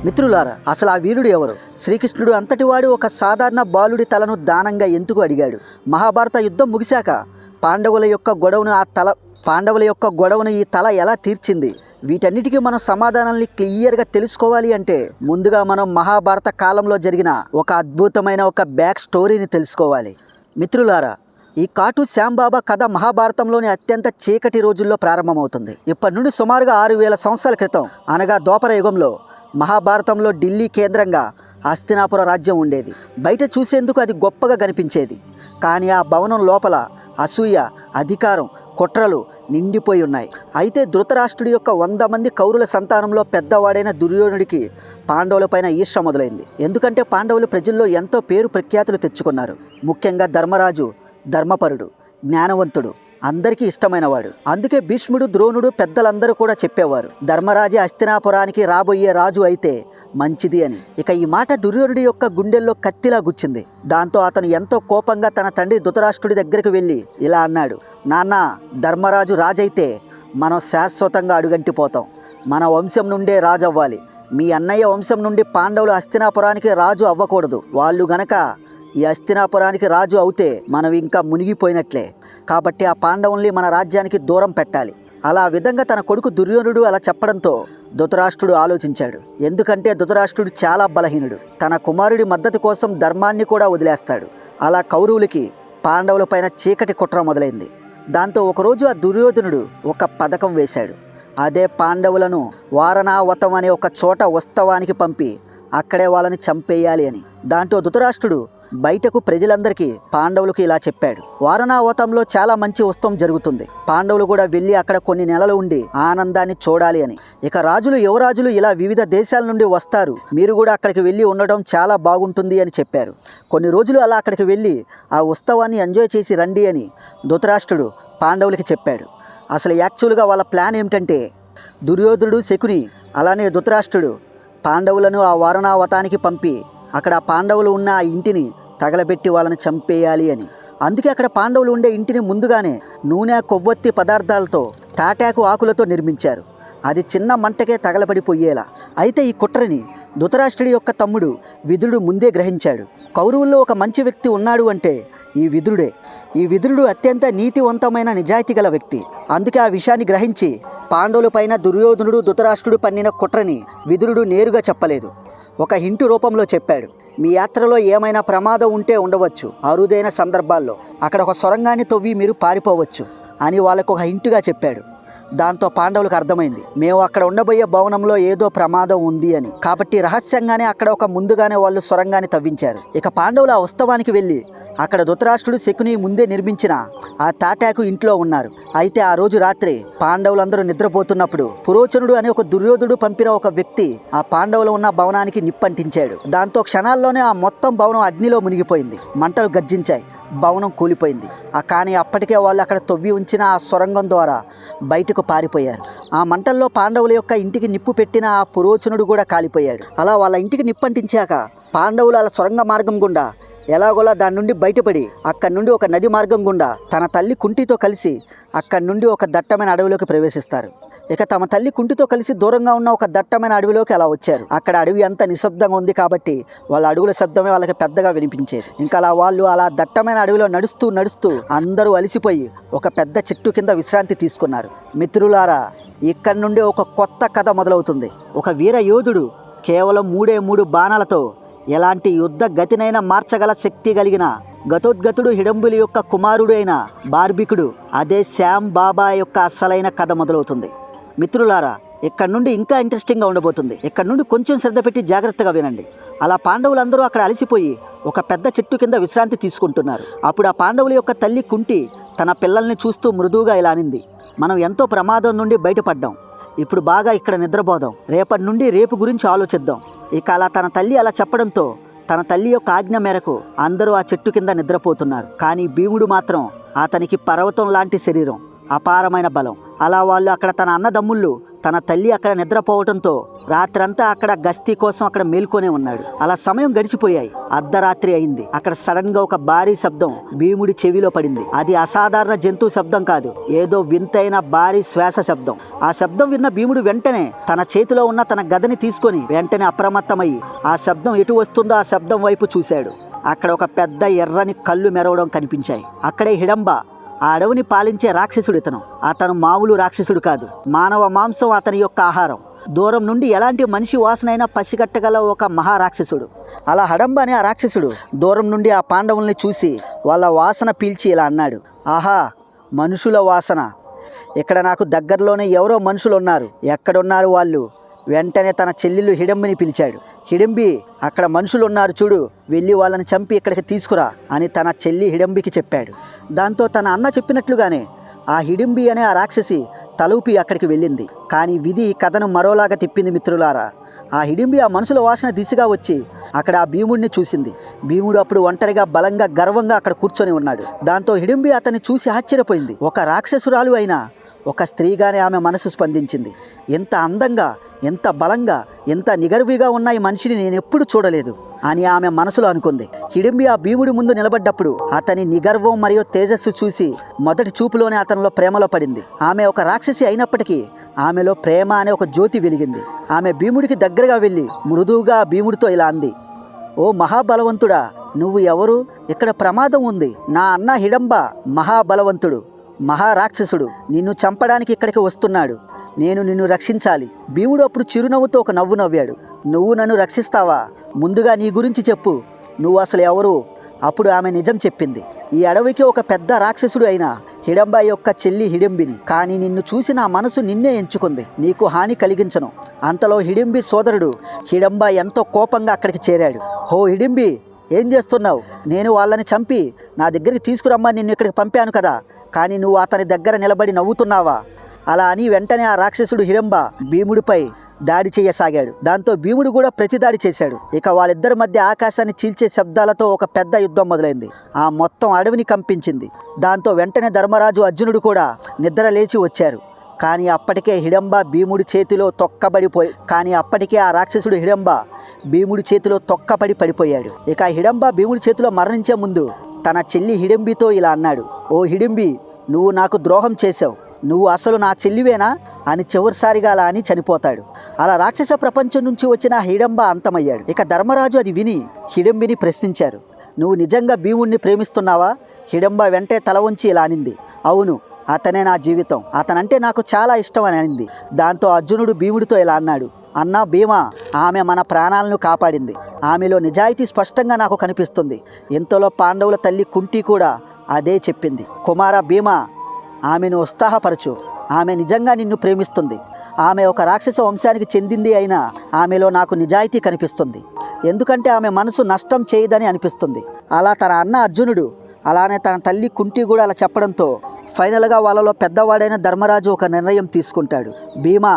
మిత్రులారా, అసలు ఆ వీరుడు ఎవరు? శ్రీకృష్ణుడు అంతటివాడు ఒక సాధారణ బాలుడి తలను దానంగా ఎందుకు అడిగాడు? మహాభారత యుద్ధం ముగిశాక పాండవుల యొక్క గొడవను ఈ తల ఎలా తీర్చింది? వీటన్నిటికీ మనం సమాధానాల్ని క్లియర్గా తెలుసుకోవాలి అంటే ముందుగా మనం మహాభారత కాలంలో జరిగిన ఒక అద్భుతమైన ఒక బ్యాక్ స్టోరీని తెలుసుకోవాలి. మిత్రులారా, ఈ కాటు శ్యామ్ బాబా కథ మహాభారతంలోని అత్యంత చీకటి రోజుల్లో ప్రారంభమవుతుంది. ఇప్పటి నుండి సుమారుగా 6000 సంవత్సరాల క్రితం, అనగా ద్వాపర యుగంలో మహాభారతంలో ఢిల్లీ కేంద్రంగా హస్తినాపుర రాజ్యం ఉండేది. బయట చూసేందుకు అది గొప్పగా కనిపించేది, కానీ ఆ భవనం లోపల అసూయ, అధికారం, కుట్రలు నిండిపోయి ఉన్నాయి. అయితే ధృతరాష్ట్రుడి యొక్క 100 మంది కౌరుల సంతానంలో పెద్దవాడైన దుర్యోధనుడికి పాండవులపైన ఈర్ష్య మొదలైంది. ఎందుకంటే పాండవులు ప్రజల్లో ఎంతో పేరు ప్రఖ్యాతులు తెచ్చుకున్నారు. ముఖ్యంగా ధర్మరాజు ధర్మపరుడు, జ్ఞానవంతుడు, అందరికీ ఇష్టమైనవాడు. అందుకే భీష్ముడు, ద్రోణుడు, పెద్దలందరూ కూడా చెప్పేవారు, ధర్మరాజే హస్తినాపురానికి రాబోయే రాజు అయితే మంచిది అని. ఇక ఈ మాట దుర్యోధనుడి యొక్క గుండెల్లో కత్తిలా గుచ్చింది. దాంతో అతను ఎంతో కోపంగా తన తండ్రి ధృతరాష్ట్రుడి దగ్గరికి వెళ్ళి ఇలా అన్నాడు, నాన్న, ధర్మరాజు రాజైతే మనం శాశ్వతంగా అడుగంటిపోతాం. మన వంశం నుండే రాజు అవ్వాలి. మీ అన్నయ్య వంశం నుండి పాండవులు హస్తినాపురానికి రాజు అవ్వకూడదు. వాళ్ళు గనక ఈ హస్తినాపురానికి రాజు అవుతే మనం ఇంకా మునిగిపోయినట్లే. కాబట్టి ఆ పాండవుల్ని మన రాజ్యానికి దూరం పెట్టాలి. అలా విధంగా తన కొడుకు దుర్యోధనుడు అలా చెప్పడంతో ధృతరాష్ట్రుడు ఆలోచించాడు. ఎందుకంటే ధృతరాష్ట్రుడు చాలా బలహీనుడు. తన కుమారుడి మద్దతు కోసం ధర్మాన్ని కూడా వదిలేస్తాడు. అలా కౌరవులకి పాండవుల పైన చీకటి కుట్ర మొదలైంది. దాంతో ఒకరోజు ఆ దుర్యోధనుడు ఒక పథకం వేశాడు. అదే పాండవులను వారణావతం అనే ఒక చోట ఉత్సవానికి పంపి అక్కడే వాళ్ళని చంపేయాలి అని. దాంతో ధృతరాష్ట్రుడు బయటకు ప్రజలందరికీ పాండవులకు ఇలా చెప్పాడు, వారణావతంలో చాలా మంచి ఉత్సవం జరుగుతుంది. పాండవులు కూడా వెళ్ళి అక్కడ కొన్ని నెలలు ఉండి ఆనందాన్ని చూడాలి అని. ఇక రాజులు, యువరాజులు ఇలా వివిధ దేశాల నుండి వస్తారు. మీరు కూడా అక్కడికి వెళ్ళి ఉండడం చాలా బాగుంటుంది అని చెప్పారు. కొన్ని రోజులు అలా అక్కడికి వెళ్ళి ఆ ఉత్సవాన్ని ఎంజాయ్ చేసి రండి అని ధృతరాష్ట్రుడు పాండవులకి చెప్పాడు. అసలు యాక్చువల్గా వాళ్ళ ప్లాన్ ఏమిటంటే దుర్యోధనుడు, శకుని, అలానే ధృతరాష్ట్రుడు పాండవులను ఆ వారణావతానికి పంపి అక్కడ పాండవులు ఉన్న ఆ ఇంటిని తగలబెట్టి వాళ్ళని చంపేయాలి అని. అందుకే అక్కడ పాండవులు ఉండే ఇంటిని ముందుగానే నూనె, కొవ్వొత్తి పదార్థాలతో, తాటాకు ఆకులతో నిర్మించారు. అది చిన్న మంటకే తగలబడిపోయేలా. అయితే ఈ కుట్రని ధృతరాష్ట్రుడి యొక్క తమ్ముడు విదురుడు ముందే గ్రహించాడు. కౌరవుల్లో ఒక మంచి వ్యక్తి ఉన్నాడు అంటే ఈ విదురుడే. ఈ విదురుడు అత్యంత నీతివంతమైన, నిజాయితీ గల వ్యక్తి. అందుకే ఆ విషయాన్ని గ్రహించి పాండవుల పైన దుర్యోధనుడు, ధృతరాష్ట్రుడు పన్నిన కుట్రని విదురుడు నేరుగా చెప్పలేదు, ఒక హింటు రూపంలో చెప్పాడు. మీ యాత్రలో ఏమైనా ప్రమాదం ఉంటే ఉండవచ్చు, అరుదైన సందర్భాల్లో అక్కడ ఒక సొరంగాన్ని తవ్వి మీరు పారిపోవచ్చు అని వాళ్ళకు ఒక హింటుగా చెప్పాడు. దాంతో పాండవులకు అర్థమైంది, మేము అక్కడ ఉండబోయే భవనంలో ఏదో ప్రమాదం ఉంది అని. కాబట్టి రహస్యంగానే అక్కడ ఒక ముందుగానే వాళ్ళు సొరంగాన్ని తవ్వించారు. ఇక పాండవులు ఆ ఉత్సవానికి వెళ్ళి అక్కడ ధృతరాష్ట్రుడు, శకుని ముందే నిర్మించిన ఆ తాటాకు ఇంట్లో ఉన్నారు. అయితే ఆ రోజు రాత్రి పాండవులందరూ నిద్రపోతున్నప్పుడు పురోచనుడు అనే ఒక దుర్యోధనుడు పంపిన ఒక వ్యక్తి ఆ పాండవులు ఉన్న భవనానికి నిప్పంటించాడు. దాంతో క్షణాల్లోనే ఆ మొత్తం భవనం అగ్నిలో మునిగిపోయింది. మంటలు గర్జించాయి. భవనం కూలిపోయింది. కానీ అప్పటికే వాళ్ళు అక్కడ తవ్వి ఉంచిన ఆ సొరంగం ద్వారా బయటకు పారిపోయారు. ఆ మంటల్లో పాండవుల యొక్క ఇంటికి నిప్పు పెట్టిన ఆ పురోచనుడు కూడా కాలిపోయాడు. అలా వాళ్ళ ఇంటికి నిప్పంటించాక పాండవులు అలా సొరంగ మార్గం గుండా ఎలాగోలా దాని నుండి బయటపడి అక్కడి నుండి ఒక నది మార్గం గుండా తన తల్లి కుంటితో కలిసి అక్కడి నుండి ఒక దట్టమైన అడవిలోకి ప్రవేశిస్తారు. ఇక తమ తల్లి కుంటితో కలిసి దూరంగా ఉన్న ఒక దట్టమైన అడవిలోకి అలా వచ్చారు. అక్కడ అడవి అంతా నిశ్శబ్దంగా ఉంది కాబట్టి వాళ్ళ అడుగుల శబ్దమే వాళ్ళకి పెద్దగా వినిపించేది. ఇంకా వాళ్ళు అలా దట్టమైన అడవిలో నడుస్తూ నడుస్తూ అందరూ అలసిపోయి ఒక పెద్ద చెట్టు కింద విశ్రాంతి తీసుకున్నారు. మిత్రులారా, ఇక్కడి నుండి ఒక కొత్త కథ మొదలవుతుంది. ఒక వీర యోధుడు కేవలం 3 బాణాలతో ఎలాంటి యుద్ధ గతినైనా మార్చగల శక్తి కలిగిన గతోద్గతుడు హిడంబులి యొక్క కుమారుడు అయిన బార్బికుడు, అదే శ్యామ్ బాబా యొక్క అసలైన కథ మొదలవుతుంది. మిత్రులారా, ఇక్కడ నుండి ఇంకా ఇంట్రెస్టింగ్గా ఉండబోతుంది. ఇక్కడ నుండి కొంచెం శ్రద్ధ పెట్టి జాగ్రత్తగా వినండి. అలా పాండవులందరూ అక్కడ అలసిపోయి ఒక పెద్ద చెట్టు కింద విశ్రాంతి తీసుకుంటున్నారు. అప్పుడు ఆ పాండవుల యొక్క తల్లి కుంటి తన పిల్లల్ని చూస్తూ మృదువుగా ఇలా అనింది, మనం ఎంతో ప్రమాదం నుండి బయటపడ్డాం. ఇప్పుడు బాగా ఇక్కడ నిద్రపోదాం. రేపటి నుండి రేపు గురించి ఆలోచిద్దాం. ఇక అలా తన తల్లి అలా చెప్పడంతో తన తల్లి యొక్క ఆజ్ఞ మేరకు అందరూ ఆ చెట్టు కింద నిద్రపోతున్నారు. కానీ భీముడు మాత్రం అతనికి పర్వతం లాంటి శరీరం, అపారమైన బలం. అలా వాళ్ళు అక్కడ తన అన్నదమ్ముళ్ళు తన తల్లి అక్కడ నిద్రపోవడంతో రాత్రంతా అక్కడ గస్తీ కోసం అక్కడ మేల్కొనే ఉన్నాడు. అలా సమయం గడిచిపోయాయి. అర్ధరాత్రి అయింది. అక్కడ సడన్ గా ఒక భారీ శబ్దం భీముడి చెవిలో పడింది. అది అసాధారణ జంతు శబ్దం కాదు, ఏదో వింతైన భారీ శ్వాస శబ్దం. ఆ శబ్దం విన్న భీముడు వెంటనే తన చేతిలో ఉన్న తన గదని తీసుకొని వెంటనే అప్రమత్తమై ఆ శబ్దం ఎటు వస్తుందో ఆ శబ్దం వైపు చూశాడు. అక్కడ ఒక పెద్ద ఎర్రని కళ్ళు మెరవడం కనిపించాయి. అక్కడే హిడంబ, ఆ అడవిని పాలించే రాక్షసుడు ఇతను. అతను మామూలు రాక్షసుడు కాదు, మానవ మాంసం అతని యొక్క ఆహారం. దూరం నుండి ఎలాంటి మనిషి వాసనైనా పసిగట్టగల ఒక మహారాక్షసుడు. అలా హిడంబ అనే ఆ రాక్షసుడు దూరం నుండి ఆ పాండవుల్ని చూసి వాళ్ళ వాసన పీల్చి ఇలా అన్నాడు, ఆహా, మనుషుల వాసన. ఇక్కడ నాకు దగ్గరలోనే ఎవరో మనుషులు ఉన్నారు, ఎక్కడున్నారు వాళ్ళు? వెంటనే తన చెల్లెలు హిడంబిని పిలిచాడు. హిడంబి, అక్కడ మనుషులు ఉన్నారు చూడు, వెళ్ళి వాళ్ళని చంపి ఇక్కడికి తీసుకురా అని తన చెల్లి హిడంబికి చెప్పాడు. దాంతో తన అన్న చెప్పినట్లుగానే ఆ హిడింబి అనే ఆ రాక్షసి తలూపి అక్కడికి వెళ్ళింది. కానీ విధి కథను మరోలాగా తిప్పింది మిత్రులారా. ఆ హిడింబి ఆ మనుషుల వాసన దిశగా వచ్చి అక్కడ ఆ భీముడిని చూసింది. భీముడు అప్పుడు ఒంటరిగా బలంగా గర్వంగా అక్కడ కూర్చొని ఉన్నాడు. దాంతో హిడింబి అతన్ని చూసి ఆశ్చర్యపోయింది. ఒక రాక్షసురాలు అయినా ఒక స్త్రీగానే ఆమె మనసు స్పందించింది. ఎంత అందంగా, ఎంత బలంగా, ఎంత నిగర్విగా ఉన్న ఈ మనిషిని నేను ఎప్పుడు చూడలేదు అని ఆమె మనసులో అనుకుంది. హిడింబి ఆ భీముడి ముందు నిలబడ్డప్పుడు అతని నిగర్వం మరియు తేజస్సు చూసి మొదటి చూపులోనే అతనిలో ప్రేమలో పడింది. ఆమె ఒక రాక్షసి అయినప్పటికీ ఆమెలో ప్రేమ అనే ఒక జ్యోతి వెలిగింది. ఆమె భీముడికి దగ్గరగా వెళ్ళి మృదువుగా భీముడితో ఇలా అంది, ఓ మహాబలవంతుడా, నువ్వు ఎవరు? ఇక్కడ ప్రమాదం ఉంది. నా అన్న హిడంబ మహాబలవంతుడు, మహారాక్షసుడు, నిన్ను చంపడానికి ఇక్కడికి వస్తున్నాడు. నేను నిన్ను రక్షించాలి. భీముడు అప్పుడు చిరునవ్వుతో ఒక నవ్వు నవ్వాడు. నువ్వు నన్ను రక్షిస్తావా? ముందుగా నీ గురించి చెప్పు, నువ్వు అసలు ఎవరు? అప్పుడు ఆమె నిజం చెప్పింది. ఈ అడవికి ఒక పెద్ద రాక్షసుడు అయిన హిడంబ యొక్క చెల్లి హిడింబిని. కానీ నిన్ను చూసి నా మనసు నిన్నే ఎంచుకుంది, నీకు హాని కలిగించను. అంతలో హిడింబి సోదరుడు హిడంబ ఎంతో కోపంగా అక్కడికి చేరాడు. హో హిడింబి, ఏం చేస్తున్నావు? నేను వాళ్ళని చంపి నా దగ్గరికి తీసుకురమ్మని నిన్ను ఇక్కడికి పంపాను కదా, కానీ నువ్వు అతని దగ్గర నిలబడి నవ్వుతున్నావా? అలా అని వెంటనే ఆ రాక్షసుడు హిడంబ భీముడిపై దాడి చేయసాగాడు. దాంతో భీముడు కూడా ప్రతిదాడి చేశాడు. ఇక వాళ్ళిద్దరి మధ్య ఆకాశాన్ని చీల్చే శబ్దాలతో ఒక పెద్ద యుద్ధం మొదలైంది. ఆ మొత్తం అడవిని కంపించింది. దాంతో వెంటనే ధర్మరాజు అర్జునుడు కూడా నిద్ర లేచి వచ్చారు. కానీ అప్పటికే ఆ రాక్షసుడు హిడంబ భీముడి చేతిలో తొక్కబడి పడిపోయాడు. ఇక హిడంబ భీముడి చేతిలో మరణించే ముందు తన చెల్లి హిడింబితో ఇలా అన్నాడు, ఓ హిడింబి, నువ్వు నాకు ద్రోహం చేశావు. నువ్వు అసలు నా చెల్లివేనా అని చివరిసారిగా అలా అని చనిపోతాడు. అలా రాక్షస ప్రపంచం నుంచి వచ్చిన హిడంబ అంతమయ్యాడు. ఇక ధర్మరాజు అది విని హిడింబిని ప్రశ్నించారు, నువ్వు నిజంగా భీముడిని ప్రేమిస్తున్నావా? హిడంబ వెంటే తల వంచి ఇలా అనింది, అవును, అతనే నా జీవితం, అతనంటే నాకు చాలా ఇష్టం అని అనింది. దాంతో అర్జునుడు భీముడితో ఇలా అన్నాడు, అన్నా భీమా, ఆమె మన ప్రాణాలను కాపాడింది. ఆమెలో నిజాయితీ స్పష్టంగా నాకు కనిపిస్తుంది. ఇంతలో పాండవుల తల్లి కుంటి కూడా అదే చెప్పింది. కుమార భీమా, ఆమెను ఉత్సాహపరచు, ఆమె నిజంగా నిన్ను ప్రేమిస్తుంది. ఆమె ఒక రాక్షస వంశానికి చెందింది అయినా ఆమెలో నాకు నిజాయితీ కనిపిస్తుంది. ఎందుకంటే ఆమె మనసు నష్టం చేయదని అనిపిస్తుంది. అలా తన అన్న అర్జునుడు, అలానే తన తల్లి కుంటి కూడా అలా చెప్పడంతో ఫైనల్గా వాళ్ళలో పెద్దవాడైన ధర్మరాజు ఒక నిర్ణయం తీసుకుంటాడు. భీమా,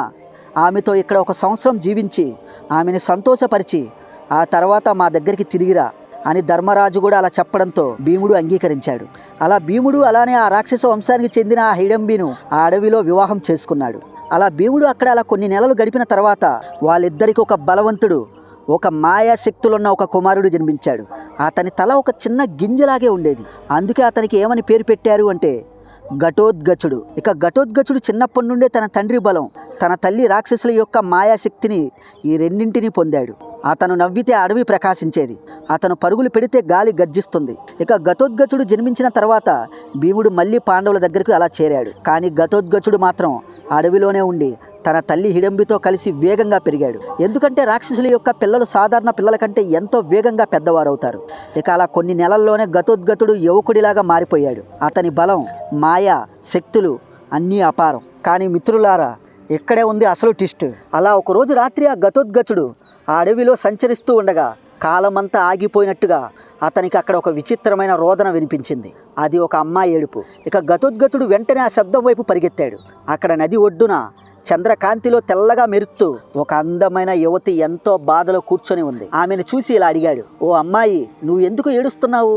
ఆమెతో ఇక్కడ 1 సంవత్సరం జీవించి ఆమెను సంతోషపరిచి ఆ తర్వాత మా దగ్గరికి తిరిగిరా. అని ధర్మరాజు కూడా అలా చెప్పడంతో భీముడు అంగీకరించాడు. అలా భీముడు అలానే ఆ రాక్షస వంశానికి చెందిన ఆ హిడంబిను ఆ అడవిలో వివాహం చేసుకున్నాడు. అలా భీముడు అక్కడ అలా కొన్ని నెలలు గడిపిన తర్వాత వాళ్ళిద్దరికి ఒక బలవంతుడు, ఒక మాయా శక్తులున్న ఒక కుమారుడు జన్మించాడు. అతని తల ఒక చిన్న గింజలాగే ఉండేది. అందుకే అతనికి ఏమని పేరు పెట్టారు అంటే ఘటోత్కచుడు. ఇక ఘటోత్కచుడు చిన్నప్పటి నుండే తన తండ్రి బలం, తన తల్లి రాక్షసుల యొక్క మాయాశక్తిని ఈ రెండింటినీ పొందాడు. అతను నవ్వితే అడవి ప్రకాశించేది, అతను పరుగులు పెడితే గాలి గర్జిస్తుంది. ఇక ఘటోత్కచుడు జన్మించిన తర్వాత భీముడు మళ్ళీ పాండవుల దగ్గరకు అలా చేరాడు. కానీ ఘటోత్కచుడు మాత్రం అడవిలోనే ఉండి తన తల్లి హిడంబితో కలిసి వేగంగా పెరిగాడు. ఎందుకంటే రాక్షసుల యొక్క పిల్లలు సాధారణ పిల్లల కంటే ఎంతో వేగంగా పెద్దవారవుతారు. ఇక అలా కొన్ని నెలల్లోనే ఘటోత్కచుడు యువకుడిలాగా మారిపోయాడు. అతని బలం, మాయ శక్తులు అన్నీ అపారం. కానీ మిత్రులారా, ఇక్కడే ఉంది అసలు ట్విస్ట్. అలా ఒకరోజు రాత్రి ఆ ఘటోత్కచుడు ఆ అడవిలో సంచరిస్తూ ఉండగా కాలమంతా ఆగిపోయినట్టుగా అతనికి అక్కడ ఒక విచిత్రమైన రోదన వినిపించింది. అది ఒక అమ్మాయి ఏడుపు. ఇక ఘటోత్కచుడు వెంటనే ఆ శబ్దం వైపు పరిగెత్తాడు. అక్కడ నది ఒడ్డున చంద్రకాంతిలో తెల్లగా మెరుస్తూ ఒక అందమైన యువతి ఎంతో బాధలో కూర్చొని ఉంది. ఆమెను చూసి ఇలా అడిగాడు, ఓ అమ్మాయి, నువ్వు ఎందుకు ఏడుస్తున్నావు?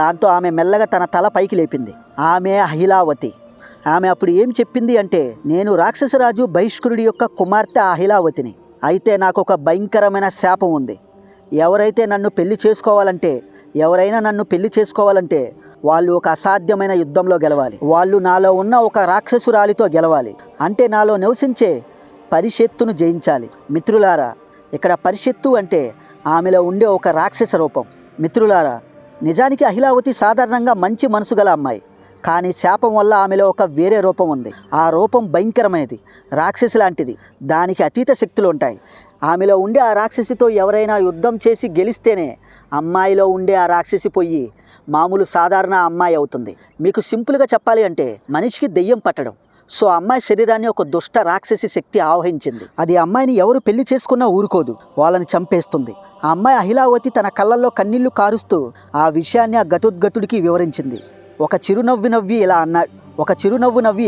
దాంతో ఆమె మెల్లగా తన తల పైకి లేపింది. ఆమె అహిలావతి. ఆమె అప్పుడు ఏం చెప్పింది అంటే, నేను రాక్షసరాజు బహిష్కరుడి యొక్క కుమార్తె అహిలావతిని. అయితే నాకు ఒక భయంకరమైన శాపం ఉంది. ఎవరైనా నన్ను పెళ్లి చేసుకోవాలంటే వాళ్ళు ఒక అసాధ్యమైన యుద్ధంలో గెలవాలి. వాళ్ళు నాలో ఉన్న ఒక రాక్షసురాలితో గెలవాలి. అంటే నాలో నివసించే పరిషత్తును జయించాలి. మిత్రులారా, ఇక్కడ పరిషత్తు అంటే ఆమెలో ఉండే ఒక రాక్షస రూపం. మిత్రులారా, నిజానికి అహిలావతి సాధారణంగా మంచి మనసు గల అమ్మాయి. కానీ శాపం వల్ల ఆమెలో ఒక వేరే రూపం ఉంది. ఆ రూపం భయంకరమైనది, రాక్షసి లాంటిది. దానికి అతీత శక్తులు ఉంటాయి. ఆమెలో ఉండే ఆ రాక్షసితో ఎవరైనా యుద్ధం చేసి గెలిస్తేనే అమ్మాయిలో ఉండే ఆ రాక్షసి పోయి మామూలు సాధారణ అమ్మాయి అవుతుంది. మీకు సింపుల్గా చెప్పాలి అంటే మనిషికి దెయ్యం పట్టడం. సో అమ్మాయి శరీరాన్ని ఒక దుష్ట రాక్షసి శక్తి ఆవహించింది. అది అమ్మాయిని ఎవరు పెళ్లి చేసుకున్నా ఊరుకోదు, వాళ్ళని చంపేస్తుంది. ఆ అమ్మాయి అహిలావతి తన కళ్ళల్లో కన్నీళ్లు కారుస్తూ ఆ విషయాన్ని ఆ ఘటోత్కచుడికి వివరించింది. ఒక చిరునవ్వు నవ్వి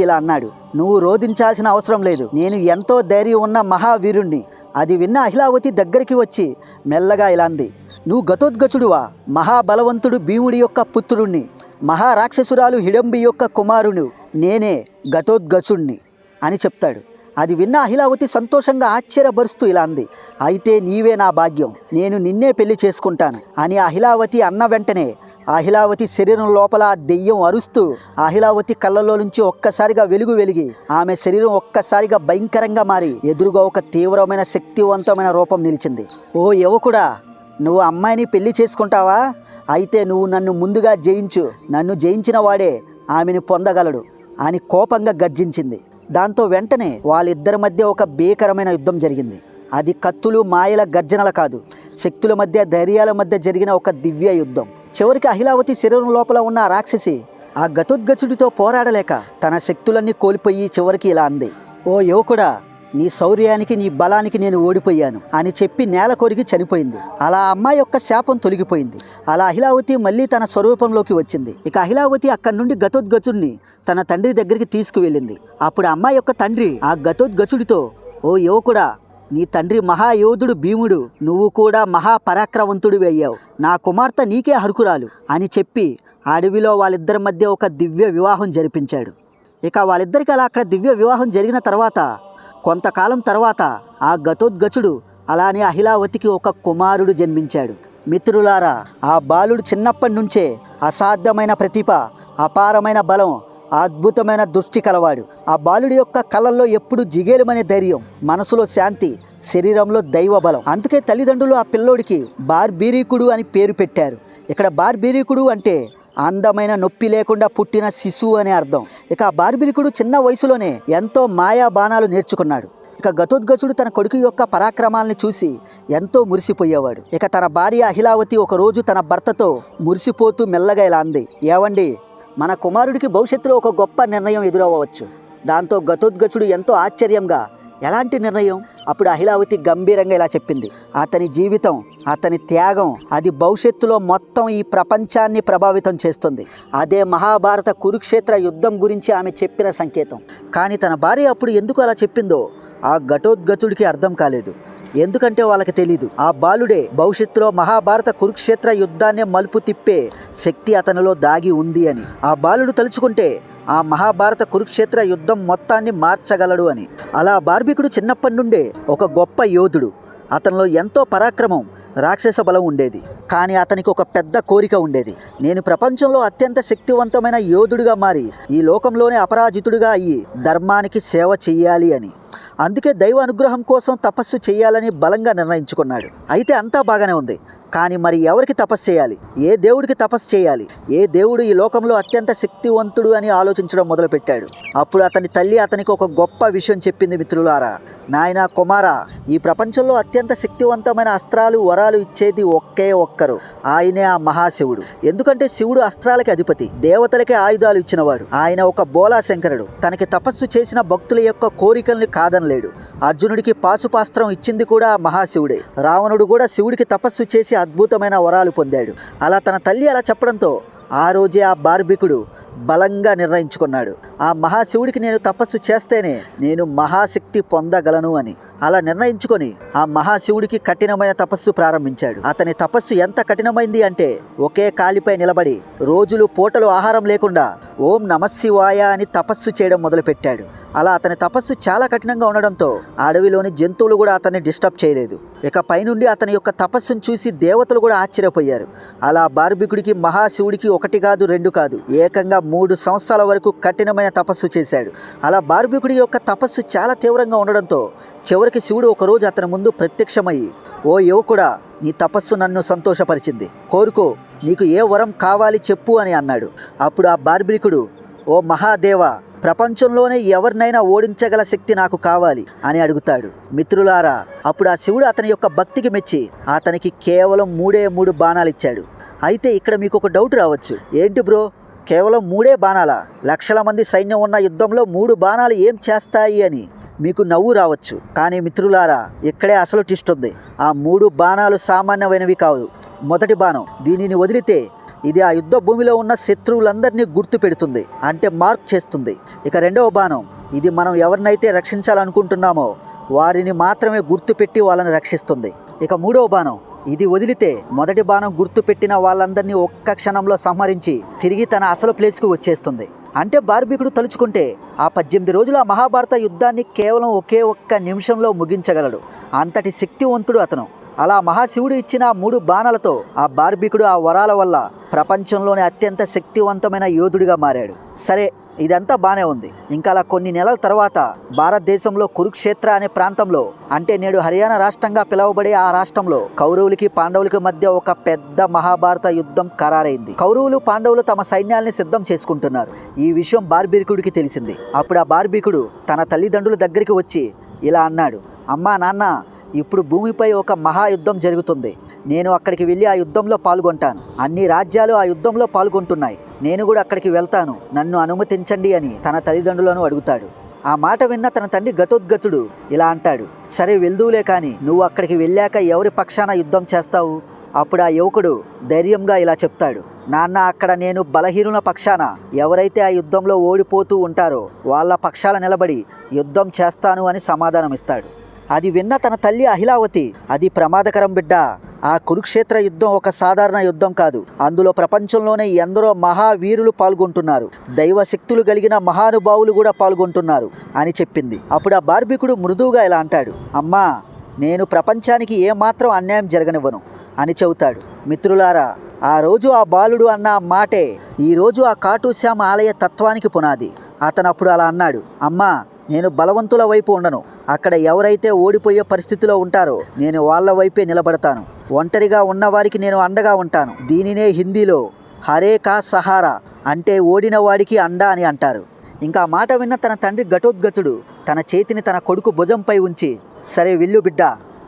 ఇలా అన్నాడు, నువ్వు రోధించాల్సిన అవసరం లేదు. నేను ఎంతో ధైర్యం ఉన్న మహావీరుణ్ణి. అది విన్న అహిలావతి దగ్గరికి వచ్చి మెల్లగా ఇలా అంది, నువ్వు ఘటోత్కచుడువా? మహాబలవంతుడు భీముడి యొక్క పుత్రుణ్ణి, మహారాక్షసురాలు హిడంబి యొక్క కుమారుడు నేనే ఘటోత్కచుణ్ణి అని చెప్తాడు. అది విన్న అహిలావతి సంతోషంగా ఆశ్చర్యపరుస్తూ ఇలా అంది, అయితే నీవే నా భాగ్యం, నేను నిన్నే పెళ్లి చేసుకుంటాను అని అహిలావతి అన్న వెంటనే అహిలావతి శరీరం లోపల దెయ్యం అరుస్తూ అహిలావతి కళ్ళలో నుంచి ఒక్కసారిగా వెలుగు వెలిగి ఆమె శరీరం ఒక్కసారిగా భయంకరంగా మారి ఎదురుగా ఒక తీవ్రమైన శక్తివంతమైన రూపం నిలిచింది. ఓ యువకుడా, నువ్వు అమ్మాయిని పెళ్లి చేసుకుంటావా? అయితే నువ్వు నన్ను ముందుగా జయించు. నన్ను జయించిన వాడే ఆమెను పొందగలడు అని కోపంగా గర్జించింది. దాంతో వెంటనే వాళ్ళిద్దరి మధ్య ఒక భీకరమైన యుద్ధం జరిగింది. అది కత్తులు మాయల గర్జనల కాదు, శక్తుల మధ్య ధైర్యాల మధ్య జరిగిన ఒక దివ్య యుద్ధం. చివరికి అహిలావతి శరీరం లోపల ఉన్న ఆ రాక్షసి ఆ ఘటోత్కచుడితో పోరాడలేక తన శక్తులన్నీ కోల్పోయి చివరికి ఇలా అంది, ఓ యువకుడా, నీ శౌర్యానికి నీ బలానికి నేను ఓడిపోయాను అని చెప్పి నేల కొరిగి చనిపోయింది. అలా అమ్మాయి యొక్క శాపం తొలగిపోయింది. అలా అహిలావతి మళ్ళీ తన స్వరూపంలోకి వచ్చింది. ఇక అహిలావతి అక్కడి నుండి ఘటోత్కచుడిని తన తండ్రి దగ్గరికి తీసుకువెళ్ళింది. అప్పుడు అమ్మాయి యొక్క తండ్రి ఆ ఘటోత్కచుడితో, ఓ యువకుడా, నీ తండ్రి మహాయోధుడు భీముడు, నువ్వు కూడా మహాపరాక్రమవంతుడు అయ్యావు. నా కుమార్తె నీకే హరుకురాలు అని చెప్పి అడవిలో వాళ్ళిద్దరి మధ్య ఒక దివ్య వివాహం జరిపించాడు. ఇక వాళ్ళిద్దరికి అలా అక్కడ దివ్య వివాహం జరిగిన తర్వాత కొంతకాలం తర్వాత ఆ ఘటోత్కచుడు అలానే అహిలావతికి ఒక కుమారుడు జన్మించాడు. మిత్రులారా, ఆ బాలుడు చిన్నప్పటి నుంచే అసాధ్యమైన ప్రతిభ, అపారమైన బలం, అద్భుతమైన దృష్టి కలవాడు. ఆ బాలుడి యొక్క కళ్ళల్లో ఎప్పుడు జిగేలుమనే ధైర్యం, మనసులో శాంతి, శరీరంలో దైవ బలం. అందుకే తల్లిదండ్రులు ఆ పిల్లోడికి బార్బీరికుడు అని పేరు పెట్టారు. ఇక్కడ బార్బీరికుడు అంటే అందమైన నొప్పి లేకుండా పుట్టిన శిశువు అనే అర్థం. ఇక ఆ బార్బీరికుడు చిన్న వయసులోనే ఎంతో మాయా బాణాలు నేర్చుకున్నాడు. ఇక ఘటోత్కచుడు తన కొడుకు యొక్క పరాక్రమాలను చూసి ఎంతో మురిసిపోయేవాడు. ఇక తన భార్య అహిలావతి ఒకరోజు తన భర్తతో మురిసిపోతూ మెల్లగా ఇలా అంది, ఏవండి, మన కుమారుడికి భవిష్యత్తులో ఒక గొప్ప నిర్ణయం ఎదురవ్వచ్చు. దాంతో ఘటోత్కచుడు ఎంతో ఆశ్చర్యంగా, ఎలాంటి నిర్ణయం? అప్పుడు అహిలావతి గంభీరంగా ఇలా చెప్పింది, అతని జీవితం, అతని త్యాగం, అది భవిష్యత్తులో మొత్తం ఈ ప్రపంచాన్ని ప్రభావితం చేస్తుంది. అదే మహాభారత కురుక్షేత్ర యుద్ధం గురించి ఆమె చెప్పిన సంకేతం. కానీ తన భార్య అప్పుడు ఎందుకు అలా చెప్పిందో ఆ ఘటోత్కచుడికి అర్థం కాలేదు. ఎందుకంటే వాళ్ళకి తెలీదు ఆ బాలుడే భవిష్యత్తులో మహాభారత కురుక్షేత్ర యుద్ధాన్ని మలుపు తిప్పే శక్తి అతనిలో దాగి ఉంది అని. ఆ బాలుడు తలుచుకుంటే ఆ మహాభారత కురుక్షేత్ర యుద్ధం మొత్తాన్ని మార్చగలడు అని. అలా బార్బికుడు చిన్నప్పటి నుండే ఒక గొప్ప యోధుడు. అతనిలో ఎంతో పరాక్రమం, రాక్షస బలం ఉండేది. కానీ అతనికి ఒక పెద్ద కోరిక ఉండేది. నేను ప్రపంచంలో అత్యంత శక్తివంతమైన యోధుడిగా మారి ఈ లోకంలోనే అపరాజితుడిగా అయ్యి ధర్మానికి సేవ చెయ్యాలి అని. అందుకే దైవ అనుగ్రహం కోసం తపస్సు చేయాలని బలంగా నిర్ణయించుకున్నాడు. అయితే అంతా బాగానే ఉంది, కానీ మరి ఎవరికి తపస్సు చేయాలి? ఏ దేవుడికి తపస్సు చేయాలి? ఏ దేవుడు ఈ లోకంలో అత్యంత శక్తివంతుడు అని ఆలోచించడం మొదలుపెట్టాడు. అప్పుడు అతని తల్లి అతనికి ఒక గొప్ప విషయం చెప్పింది. మిత్రులారా, నాయనా కుమారా, ఈ ప్రపంచంలో అత్యంత శక్తివంతమైన అస్త్రాలు వరాలు ఇచ్చేది ఒకే ఒక్కరు, ఆయనే ఆ మహాశివుడు. ఎందుకంటే శివుడు అస్త్రాలకి అధిపతి, దేవతలకే ఆయుధాలు ఇచ్చినవాడు. ఆయన ఒక బోలాశంకరుడు. తనకి తపస్సు చేసిన భక్తుల యొక్క కోరికల్ని కాదనలేడు. అర్జునుడికి పాశుపాస్త్రం ఇచ్చింది కూడా ఆ మహాశివుడే. రావణుడు కూడా శివుడికి తపస్సు చేసి అద్భుతమైన వరాలు పొందాడు. అలా తన తల్లి అలా చెప్పడంతో ఆ రోజే ఆ బార్బికుడు బలంగా నిర్ణయించుకున్నాడు, ఆ మహాశివుడికి నేను తపస్సు చేస్తేనే నేను మహాశక్తి పొందగలను అని. అలా నిర్ణయించుకొని ఆ మహాశివుడికి కఠినమైన తపస్సు ప్రారంభించాడు. అతని తపస్సు ఎంత కఠినమైంది అంటే ఒకే కాలిపై నిలబడి రోజులు పూటలు ఆహారం లేకుండా ఓం నమశివాయ అని తపస్సు చేయడం మొదలుపెట్టాడు. అలా అతని తపస్సు చాలా కఠినంగా ఉండడంతో అడవిలోని జంతువులు కూడా అతన్ని డిస్టర్బ్ చేయలేదు. ఇక పైనుండి అతని యొక్క తపస్సును చూసి దేవతలు కూడా ఆశ్చర్యపోయారు. అలా బార్బికుడికి మహాశివుడికి ఒకటి కాదు రెండు కాదు, ఏకంగా 3 సంవత్సరాల వరకు కఠినమైన తపస్సు చేశాడు. అలా బార్బికుడి యొక్క తపస్సు చాలా తీవ్రంగా ఉండడంతో చివరికి శివుడు ఒకరోజు అతని ముందు ప్రత్యక్షమయ్యి, ఓ యువకుడా, నీ తపస్సు నన్ను సంతోషపరిచింది, కోరుకో, నీకు ఏ వరం కావాలి చెప్పు అని అన్నాడు. అప్పుడు ఆ బార్బికుడు, ఓ మహాదేవ, ప్రపంచంలోనే ఎవరినైనా ఓడించగల శక్తి నాకు కావాలి అని అడుగుతాడు. మిత్రులారా, అప్పుడు ఆ శివుడు అతని యొక్క భక్తికి మెచ్చి అతనికి కేవలం 3 బాణాలు ఇచ్చాడు. అయితే ఇక్కడ మీకు ఒక డౌట్ రావచ్చు, ఏంటి బ్రో, కేవలం 3 బాణాలా? లక్షల మంది సైన్యం ఉన్న యుద్ధంలో 3 బాణాలు ఏం చేస్తాయి అని మీకు నవ్వు రావచ్చు. కానీ మిత్రులారా, ఇక్కడే అసలు ట్విస్ట్ ఉంది. ఆ 3 బాణాలు సామాన్యమైనవి కాదు. మొదటి బాణం, దీనిని వదిలితే ఇది ఆ యుద్ధ భూమిలో ఉన్న శత్రువులందరినీ గుర్తు పెడుతుంది, అంటే మార్క్ చేస్తుంది. ఇక రెండవ బాణం, ఇది మనం ఎవరినైతే రక్షించాలనుకుంటున్నామో వారిని మాత్రమే గుర్తుపెట్టి వాళ్ళని రక్షిస్తుంది. ఇక మూడవ బాణం, ఇది వదిలితే మొదటి బాణం గుర్తు పెట్టిన వాళ్ళందరినీ ఒక్క క్షణంలో సంహరించి తిరిగి తన అసలు ప్లేస్కు వచ్చేస్తుంది. అంటే బార్బికుడు తలుచుకుంటే ఆ 18 రోజుల మహాభారత యుద్ధాన్ని కేవలం ఒక్క నిమిషంలో ముగించగలడు. అంతటి శక్తివంతుడు అతను. అలా మహాశివుడు ఇచ్చిన 3 బాణాలతో ఆ బార్బికుడు ఆ వరాల వల్ల ప్రపంచంలోనే అత్యంత శక్తివంతమైన యోధుడిగా మారాడు. సరే, ఇదంతా బానే ఉంది. ఇంకా అలా కొన్ని నెలల తర్వాత భారతదేశంలో కురుక్షేత్ర అనే ప్రాంతంలో, అంటే నేడు హర్యానా రాష్ట్రంగా పిలువబడే ఆ రాష్ట్రంలో కౌరవులకి పాండవులకి మధ్య ఒక పెద్ద మహాభారత యుద్ధం ఖరారైంది. కౌరవులు పాండవులు తమ సైన్యాల్ని సిద్ధం చేసుకుంటున్నారు. ఈ విషయం బార్బికుడికి తెలిసింది. అప్పుడు ఆ బార్బికుడు తన తల్లిదండ్రుల దగ్గరికి వచ్చి ఇలా అన్నాడు, అమ్మా నాన్న, ఇప్పుడు భూమిపై ఒక మహాయుద్ధం జరుగుతుంది. నేను అక్కడికి వెళ్ళి ఆ యుద్ధంలో పాల్గొంటాను. అన్ని రాజ్యాలు ఆ యుద్ధంలో పాల్గొంటున్నాయి. నేను కూడా అక్కడికి వెళ్తాను, నన్ను అనుమతించండి అని తన తల్లిదండ్రులను అడుగుతాడు. ఆ మాట విన్న తన తండ్రి గతోద్గతుడు ఇలా అంటాడు, సరే వెళ్దూలే, కానీ నువ్వు అక్కడికి వెళ్ళాక ఎవరి పక్షాన యుద్ధం చేస్తావు? అప్పుడు ఆ యువకుడు ధైర్యంగా ఇలా చెప్తాడు, నాన్న, అక్కడ నేను బలహీనుల పక్షాన, ఎవరైతే ఆ యుద్ధంలో ఓడిపోతూ ఉంటారో వాళ్ళ పక్షాల నిలబడి యుద్ధం చేస్తాను అని సమాధానం ఇస్తాడు. అది విన్న తన తల్లి అహిలావతి, అది ప్రమాదకరం బిడ్డ, ఆ కురుక్షేత్ర యుద్ధం ఒక సాధారణ యుద్ధం కాదు. అందులో ప్రపంచంలోనే ఎందరో మహావీరులు పాల్గొంటున్నారు, దైవ శక్తులు కలిగిన మహానుభావులు కూడా పాల్గొంటున్నారు అని చెప్పింది. అప్పుడు ఆ బార్బికుడు మృదువుగా ఇలా అంటాడు, అమ్మా, నేను ప్రపంచానికి ఏమాత్రం అన్యాయం జరగనివ్వను అని చెబుతాడు. మిత్రులారా, ఆ రోజు ఆ బాలుడు అన్న మాటే ఈరోజు ఆ ఖాటూ శ్యామ్ ఆలయ తత్వానికి పునాది. అతను అప్పుడు అలా అన్నాడు, అమ్మా, నేను బలవంతుల వైపు ఉండను. అక్కడ ఎవరైతే ఓడిపోయే పరిస్థితిలో ఉంటారో నేను వాళ్ళ వైపే నిలబడతాను. ఒంటరిగా ఉన్నవారికి నేను అండగా ఉంటాను. దీనినే హిందీలో హరే కా సహారా, అంటే ఓడిన వాడికి అండా అని అంటారు. ఇంకా ఆ మాట విన్న తన తండ్రి ఘటోద్గతుడు తన చేతిని తన కొడుకు భుజంపై ఉంచి, సరే వెళ్ళు బిడ్డ,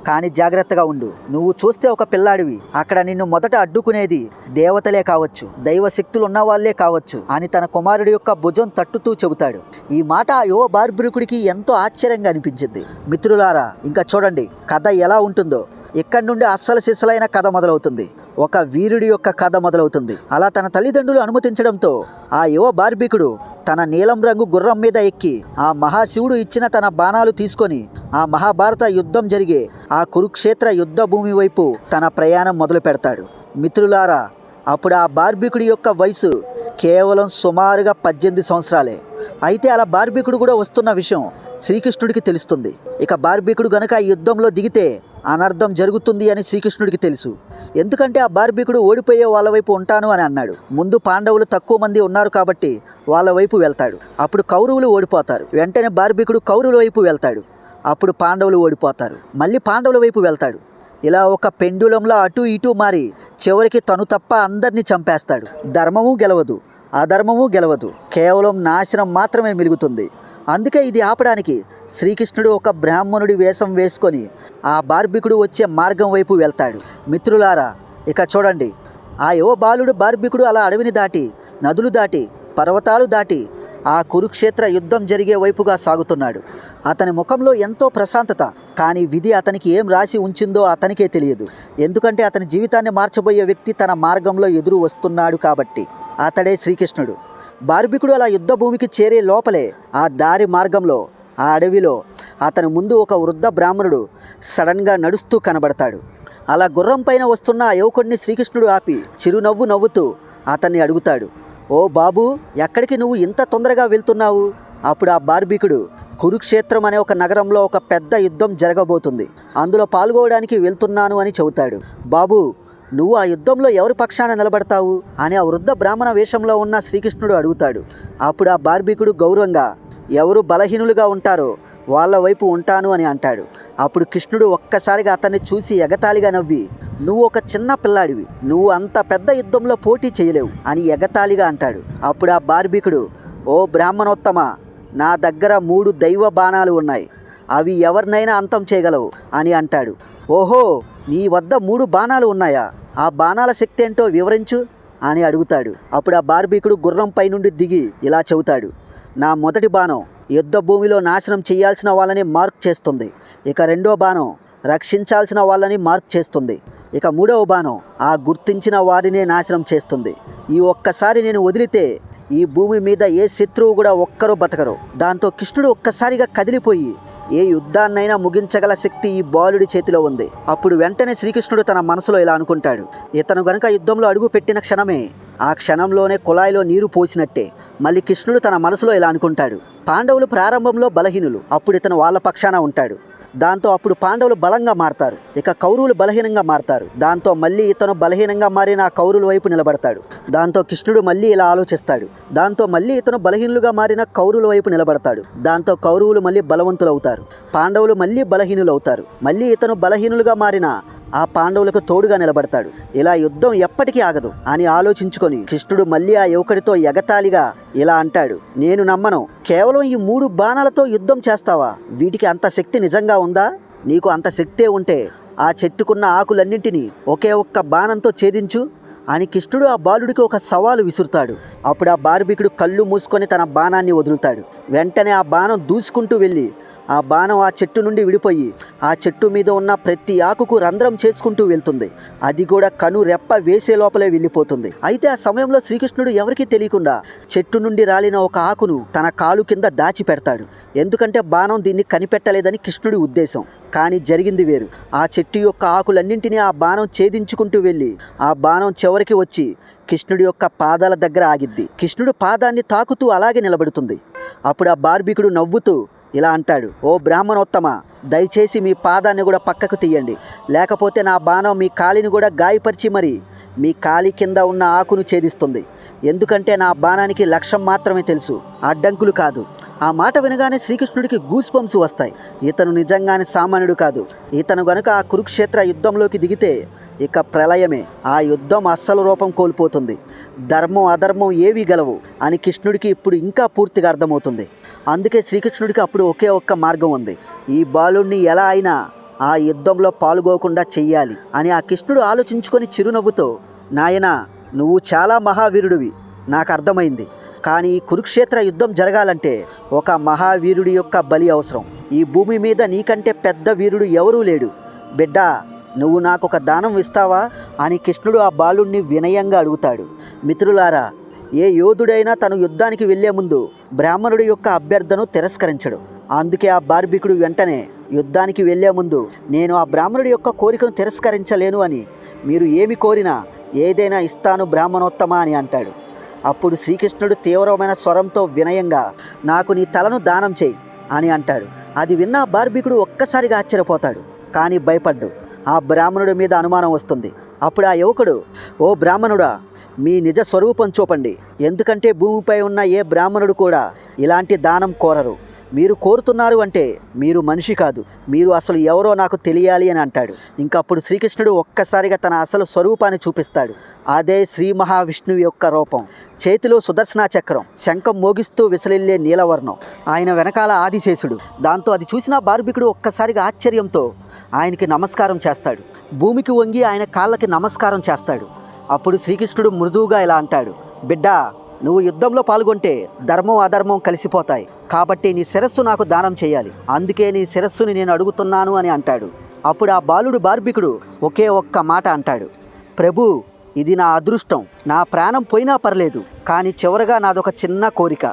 కానీ జాగ్రత్తగా ఉండు. నువ్వు చూస్తే ఒక పిల్లాడివి, అక్కడ నిన్ను మొదట అడ్డుకునేది దేవతలే కావచ్చు, దైవ శక్తులు ఉన్నవాళ్లే కావచ్చు అని తన కుమారుడి యొక్క భుజం తట్టుతూ చెబుతాడు. ఈ మాట ఆ యువ బార్బికుడికి ఎంతో ఆశ్చర్యంగా అనిపించింది. మిత్రులారా, ఇంకా చూడండి కథ ఎలా ఉంటుందో. ఇక్కడి నుండి అస్సలు సిస్సలైన కథ మొదలవుతుంది. ఒక వీరుడి యొక్క కథ మొదలవుతుంది. అలా తన తల్లిదండ్రులు అనుమతించడంతో ఆ యువ బార్బికుడు తన నీలం రంగు గుర్రం మీద ఎక్కి ఆ మహాశివుడు ఇచ్చిన తన బాణాలు తీసుకొని ఆ మహాభారత యుద్ధం జరిగే ఆ కురుక్షేత్ర యుద్ధ భూమి వైపు తన ప్రయాణం మొదలు పెడతాడు. మిత్రులారా, అప్పుడు ఆ బార్బికుడి యొక్క వయసు కేవలం సుమారుగా 18 సంవత్సరాలే. అయితే అలా బార్బికుడు కూడా వస్తున్న విషయం శ్రీకృష్ణుడికి తెలుస్తుంది. ఇక బార్బికుడు గనక ఈ యుద్ధంలో దిగితే అనర్థం జరుగుతుంది అని శ్రీకృష్ణుడికి తెలుసు. ఎందుకంటే ఆ బార్బికుడు ఓడిపోయే వాళ్ళ వైపు ఉంటాను అని అన్నాడు. ముందు పాండవులు తక్కువ మంది ఉన్నారు కాబట్టి వాళ్ళ వైపు వెళ్తాడు. అప్పుడు కౌరవులు ఓడిపోతారు. వెంటనే బార్బికుడు కౌరవుల వైపు వెళ్తాడు. అప్పుడు పాండవులు ఓడిపోతారు. మళ్ళీ పాండవుల వైపు వెళ్తాడు. ఇలా ఒక పెండులంలో అటు ఇటు మారి చివరికి తను తప్ప అందరినీ చంపేస్తాడు. ధర్మము గెలవదు, అధర్మము గెలవదు, కేవలం నాశనం మాత్రమే మిలుగుతుంది. అందుకే ఇది ఆపడానికి శ్రీకృష్ణుడు ఒక బ్రాహ్మణుడి వేషం వేసుకొని ఆ బార్బికుడు వచ్చే మార్గం వైపు వెళ్తాడు. మిత్రులారా, ఇక చూడండి, ఆ యువ బాలుడు బార్బికుడు అలా అడవిని దాటి, నదులు దాటి, పర్వతాలు దాటి ఆ కురుక్షేత్ర యుద్ధం జరిగే వైపుగా సాగుతున్నాడు. అతని ముఖంలో ఎంతో ప్రశాంతత. కానీ విధి అతనికి ఏం రాసి ఉంచిందో అతనికే తెలియదు. ఎందుకంటే అతని జీవితాన్ని మార్చబోయే వ్యక్తి తన మార్గంలో ఎదురు వస్తున్నాడు కాబట్టి. అతడే శ్రీకృష్ణుడు. బార్బికుడు అలా యుద్ధ భూమికి చేరే లోపలే ఆ దారి మార్గంలో, ఆ అడవిలో అతని ముందు ఒక వృద్ధ బ్రాహ్మణుడు సడన్గా నడుస్తూ కనబడతాడు. అలా గుర్రం పైన వస్తున్న ఆ యువకుడిని శ్రీకృష్ణుడు ఆపి చిరునవ్వు నవ్వుతూ అతన్ని అడుగుతాడు, ఓ బాబు, ఎక్కడికి నువ్వు ఇంత తొందరగా వెళ్తున్నావు? అప్పుడు ఆ బార్బికుడు, కురుక్షేత్రం అనే ఒక నగరంలో ఒక పెద్ద యుద్ధం జరగబోతుంది, అందులో పాల్గొనడానికి వెళ్తున్నాను అని చెబుతాడు. బాబు, నువ్వు ఆ యుద్ధంలో ఎవరి పక్షాన నిలబడతావు అని ఆ వృద్ధ బ్రాహ్మణ వేషంలో ఉన్న శ్రీకృష్ణుడు అడుగుతాడు. అప్పుడు ఆ బార్బికుడు గౌరవంగా, ఎవరు బలహీనులుగా ఉంటారో వాళ్ళ వైపు ఉంటాను అని అంటాడు. అప్పుడు కృష్ణుడు ఒక్కసారిగా అతన్ని చూసి ఎగతాళిగా నవ్వి, నువ్వు ఒక చిన్న పిల్లాడివి, నువ్వు అంత పెద్ద యుద్ధంలో పోటీ చేయలేవు అని ఎగతాళిగా అంటాడు. అప్పుడు ఆ బార్బికుడు, ఓ బ్రాహ్మణోత్తమ, నా దగ్గర 3 దైవ బాణాలు ఉన్నాయి, అవి ఎవరినైనా అంతం చేయగలవు అని అంటాడు. ఓహో, నీ వద్ద 3 బాణాలు ఉన్నాయా? ఆ బాణాల శక్తి ఏంటో వివరించు అని అడుగుతాడు. అప్పుడు ఆ బార్బికుడు గుర్రంపై నుండి దిగి ఇలా చెబుతాడు, నా మొదటి బాణం యుద్ధ భూమిలో నాశనం చేయాల్సిన వాళ్ళని మార్క్ చేస్తుంది. ఇక రెండో బాణం రక్షించాల్సిన వాళ్ళని మార్క్ చేస్తుంది. ఇక మూడవ బాణం ఆ గుర్తించిన వారినే నాశనం చేస్తుంది. ఈ ఒక్కసారి నేను వదిలితే ఈ భూమి మీద ఏ శత్రువు కూడా ఒక్కరూ బతకరు. దాంతో కృష్ణుడు ఒక్కసారిగా కదిలిపోయి ఏ యుద్ధాన్నైనా ముగించగల శక్తి ఈ బాలుడి చేతిలో ఉంది. అప్పుడు వెంటనే శ్రీకృష్ణుడు తన మనసులో ఇలా అనుకుంటాడు, ఇతను గనుక యుద్ధంలో అడుగు పెట్టిన క్షణమే ఆ క్షణంలోనే కుళాయిలో నీరు పోసినట్టే. మళ్ళీ కృష్ణుడు తన మనసులో ఇలా అనుకుంటాడు, పాండవులు ప్రారంభంలో బలహీనులు, అప్పుడు ఇతను వాళ్ళ పక్షాన ఉంటాడు. దాంతో అప్పుడు పాండవులు బలంగా మారతారు. ఇక కౌరవులు బలహీనంగా మారతారు. దాంతో మళ్ళీ ఇతను బలహీనంగా మారిన ఆ కౌరవుల వైపు నిలబడతాడు. దాంతో కృష్ణుడు మళ్ళీ ఇలా ఆలోచిస్తాడు. దాంతో మళ్ళీ ఇతను బలహీనులుగా మారిన కౌరవుల వైపు నిలబడతాడు. దాంతో కౌరవులు మళ్ళీ బలవంతులు అవుతారు. పాండవులు మళ్ళీ బలహీనులు అవుతారు. మళ్ళీ ఇతను బలహీనులుగా మారిన ఆ పాండవులకు తోడుగా నిలబడతాడు. ఇలా యుద్ధం ఎప్పటికీ ఆగదు అని ఆలోచించుకొని కృష్ణుడు మళ్ళీ ఆ యువకుడితో ఎగతాళిగా ఇలా అంటాడు, నేను నమ్మను, కేవలం ఈ 3 బాణాలతో యుద్ధం చేస్తావా? వీటికి అంత శక్తి నిజంగా ఉందా? నీకు అంత శక్తే ఉంటే ఆ చెట్టుకున్న ఆకులన్నింటినీ ఒకే ఒక్క బాణంతో ఛేదించు అని కృష్ణుడు ఆ బాలుడికి ఒక సవాలు విసురుతాడు. అప్పుడు ఆ బార్బికుడు కళ్ళు మూసుకొని తన బాణాన్ని వదులుతాడు. వెంటనే ఆ బాణం దూసుకుంటూ వెళ్ళి ఆ బాణం ఆ చెట్టు నుండి విడిపోయి ఆ చెట్టు మీద ఉన్న ప్రతి ఆకుకు రంధ్రం చేసుకుంటూ వెళ్తుంది. అది కూడా కను రెప్ప వేసే లోపలే వెళ్ళిపోతుంది. అయితే ఆ సమయంలో శ్రీకృష్ణుడు ఎవరికీ తెలియకుండా చెట్టు నుండి రాలిన ఒక ఆకును తన కాలు కింద దాచి పెడతాడు. ఎందుకంటే బాణం దీన్ని కనిపెట్టలేదని కృష్ణుడి ఉద్దేశం. కానీ జరిగింది వేరు. ఆ చెట్టు యొక్క ఆకులన్నింటినీ ఆ బాణం ఛేదించుకుంటూ వెళ్ళి ఆ బాణం చివరికి వచ్చి కృష్ణుడి యొక్క పాదాల దగ్గర ఆగిద్ది. కృష్ణుడు పాదాన్ని తాకుతూ అలాగే నిలబడుతుంది. అప్పుడు ఆ బార్బికుడు నవ్వుతూ ఇలా అంటాడు, ఓ బ్రాహ్మణోత్తమ, దయచేసి మీ పాదాన్ని కూడా పక్కకు తీయండి, లేకపోతే నా బాణం మీ కాలిని కూడా గాయపరిచి మరి మీ కాలి కింద ఉన్న ఆకును ఛేదిస్తుంది. ఎందుకంటే నా బాణానికి లక్ష్యం మాత్రమే తెలుసు, అడ్డంకులు కాదు. ఆ మాట వినగానే శ్రీకృష్ణుడికి గూస్ బంప్స్ వస్తాయి. ఇతను నిజంగానే సామాన్యుడు కాదు. ఇతను గనుక ఆ కురుక్షేత్ర యుద్ధంలోకి దిగితే ఇక ప్రళయమే. ఆ యుద్ధం అస్సలు రూపం కోల్పోతుంది. ధర్మం అధర్మం ఏవి గెలవు అని కృష్ణుడికి ఇప్పుడు ఇంకా పూర్తిగా అర్థమవుతుంది. అందుకే శ్రీకృష్ణుడికి అప్పుడు ఒకే ఒక్క మార్గం ఉంది. ఈ బాలుడిని ఎలా అయినా ఆ యుద్ధంలో పాల్గొకుండా చెయ్యాలి అని ఆ కృష్ణుడు ఆలోచించుకొని చిరునవ్వుతో, నాయనా, నువ్వు చాలా మహావీరుడివి, నాకు అర్థమైంది. కానీ ఈ కురుక్షేత్ర యుద్ధం జరగాలంటే ఒక మహావీరుడి యొక్క బలి అవసరం. ఈ భూమి మీద నీకంటే పెద్ద వీరుడు ఎవరూ లేడు. బిడ్డా, నువ్వు నాకొక దానం ఇస్తావా అని కృష్ణుడు ఆ బాలుడిని వినయంగా అడుగుతాడు. మిత్రులారా, ఏ యోధుడైనా తను యుద్ధానికి వెళ్లే ముందు బ్రాహ్మణుడి యొక్క అభ్యర్థనను తిరస్కరించడు. అందుకే ఆ బార్బికుడు వెంటనే యుద్ధానికి వెళ్లే ముందు నేను ఆ బ్రాహ్మణుడి యొక్క కోరికను తిరస్కరించలేను అని, మీరు ఏమి కోరినా ఏదైనా ఇస్తాను బ్రాహ్మణోత్తమ అని అంటాడు. అప్పుడు శ్రీకృష్ణుడు తీవ్రమైన స్వరంతో వినయంగా నాకు నీ తలను దానం చేయి అని అంటాడు. అది విన్న ఆ బార్బికుడు ఒక్కసారిగా ఆశ్చర్యపోతాడు, కానీ భయపడ్డు. ఆ బ్రాహ్మణుడి మీద అనుమానం వస్తుంది. అప్పుడు ఆ యువకుడు, ఓ బ్రాహ్మణుడా, మీ నిజ స్వరూపం చూపండి, ఎందుకంటే భూమిపై ఉన్న ఏ బ్రాహ్మణుడు కూడా ఇలాంటి దానం కోరరు. మీరు కోరుతున్నారు అంటే మీరు మనిషి కాదు, మీరు అసలు ఎవరో నాకు తెలియాలి అని అంటాడు. ఇంకప్పుడు శ్రీకృష్ణుడు ఒక్కసారిగా తన అసలు స్వరూపాన్ని చూపిస్తాడు. అదే శ్రీ మహావిష్ణువు యొక్క రూపం. చేతిలో సుదర్శన చక్రం, శంఖం మోగిస్తూ విసలిల్లే నీలవర్ణం, ఆయన వెనకాల ఆదిశేషుడు. దాంతో అది చూసిన బార్బికుడు ఒక్కసారిగా ఆశ్చర్యంతో ఆయనకి నమస్కారం చేస్తాడు. భూమికి వంగి ఆయన కాళ్ళకి నమస్కారం చేస్తాడు. అప్పుడు శ్రీకృష్ణుడు మృదువుగా ఇలా అంటాడు, బిడ్డా, నువ్వు యుద్ధంలో పాల్గొంటే ధర్మం అధర్మం కలిసిపోతాయి, కాబట్టి నీ శిరస్సు నాకు దానం చేయాలి, అందుకే నీ శిరస్సుని నేను అడుగుతున్నాను అని అంటాడు. అప్పుడు ఆ బాలుడు బార్బికుడు ఒకే ఒక్క మాట అంటాడు, ప్రభు, ఇది నా అదృష్టం, నా ప్రాణం పోయినా పర్లేదు, కానీ చివరగా నాదొక చిన్న కోరిక.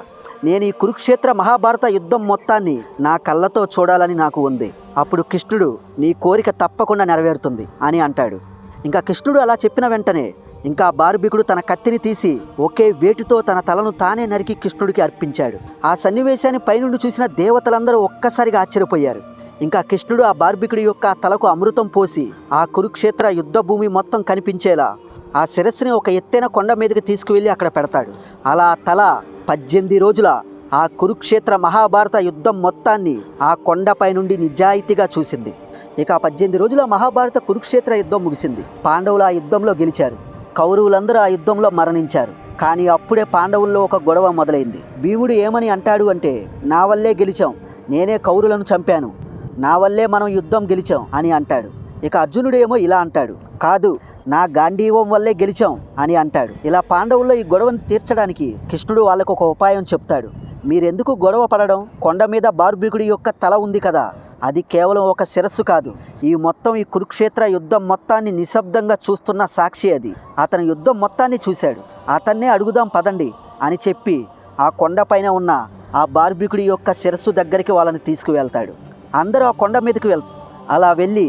నేను ఈ కురుక్షేత్ర మహాభారత యుద్ధం మొత్తాన్ని నా కళ్ళతో చూడాలని నాకు ఉంది. అప్పుడు కృష్ణుడు నీ కోరిక తప్పకుండా నెరవేరుతుంది అని అంటాడు. ఇంకా కృష్ణుడు అలా చెప్పిన వెంటనే ఇంకా బార్బికుడు తన కత్తిని తీసి ఒకే వేటుతో తన తలను తానే నరికి కృష్ణుడికి అర్పించాడు. ఆ సన్నివేశాన్ని పైనుండి చూసిన దేవతలందరూ ఒక్కసారిగా ఆశ్చర్యపోయారు. ఇంకా కృష్ణుడు ఆ బార్బికుడి యొక్క తలకు అమృతం పోసి ఆ కురుక్షేత్ర యుద్ధ భూమి మొత్తం కనిపించేలా ఆ శిరస్సుని ఒక ఎత్తైన కొండ మీదకి తీసుకువెళ్ళి అక్కడ పెడతాడు. అలా తల 18 రోజుల ఆ కురుక్షేత్ర మహాభారత యుద్ధం మొత్తాన్ని ఆ కొండపై నుండి నిజాయితీగా చూసింది. ఇక 18 రోజుల మహాభారత కురుక్షేత్ర యుద్ధం ముగిసింది. పాండవులు ఆ యుద్ధంలో గెలిచారు. కౌరవులందరూ ఆ యుద్ధంలో మరణించారు. కానీ అప్పుడే పాండవుల్లో ఒక గొడవ మొదలైంది. భీముడు ఏమని అంటాడు అంటే, నా వల్లే గెలిచాం, నేనే కౌరవులను చంపాను, నా వల్లే మనం యుద్ధం గెలిచాం అని అంటాడు. ఇక అర్జునుడేమో ఇలా అంటాడు, కాదు, నా గాంధీవం వల్లే గెలిచాం అని అంటాడు. ఇలా పాండవుల్లో ఈ గొడవను తీర్చడానికి కృష్ణుడు వాళ్ళకు ఒక ఉపాయం చెప్తాడు. మీరెందుకు గొడవ పడడం? కొండ మీద బార్బికుడి యొక్క తల ఉంది కదా, అది కేవలం ఒక శిరస్సు కాదు, ఈ మొత్తం ఈ కురుక్షేత్ర యుద్ధం మొత్తాన్ని నిశ్శబ్దంగా చూస్తున్న సాక్షి అది. అతను యుద్ధం మొత్తాన్ని చూశాడు, అతన్నే అడుగుదాం పదండి అని చెప్పి ఆ కొండపైన ఉన్న ఆ బార్బికుడి యొక్క శిరస్సు దగ్గరికి వాళ్ళని తీసుకువెళ్తాడు. అందరూ ఆ కొండ మీదకి వెళ్తారు. అలా వెళ్ళి,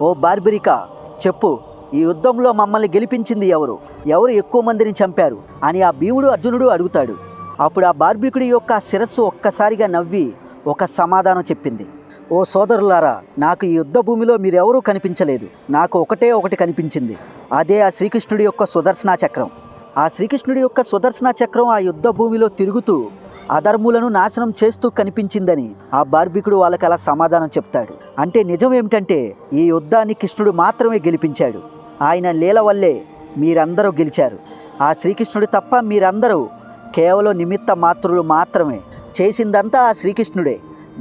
ఓ బార్బిరికా, చెప్పు, ఈ యుద్ధంలో మమ్మల్ని గెలిపించింది ఎవరు, ఎవరు ఎక్కువ మందిని చంపారు అని ఆ భీముడు అర్జునుడు అడుగుతాడు. అప్పుడు ఆ బార్బికుడి యొక్క శిరస్సు ఒక్కసారిగా నవ్వి ఒక సమాధానం చెప్పింది, ఓ సోదరులారా, నాకు ఈ యుద్ధ భూమిలో మీరెవరూ కనిపించలేదు, నాకు ఒకటే ఒకటి కనిపించింది, అదే ఆ శ్రీకృష్ణుడి యొక్క సుదర్శన చక్రం. ఆ శ్రీకృష్ణుడి యొక్క సుదర్శన చక్రం ఆ యుద్ధ భూమిలో తిరుగుతూ అధర్ములను నాశనం చేస్తూ కనిపించిందని ఆ బార్బికుడు వాళ్ళకి అలా సమాధానం చెప్తాడు. అంటే నిజం ఏమిటంటే ఈ యుద్ధాన్ని కృష్ణుడు మాత్రమే గెలిపించాడు. ఆయన లీల వల్లే మీరందరూ గెలిచారు. ఆ శ్రీకృష్ణుడు తప్ప మీరందరూ కేవలం నిమిత్త మాత్రులు మాత్రమే. చేసిందంతా ఆ శ్రీకృష్ణుడే,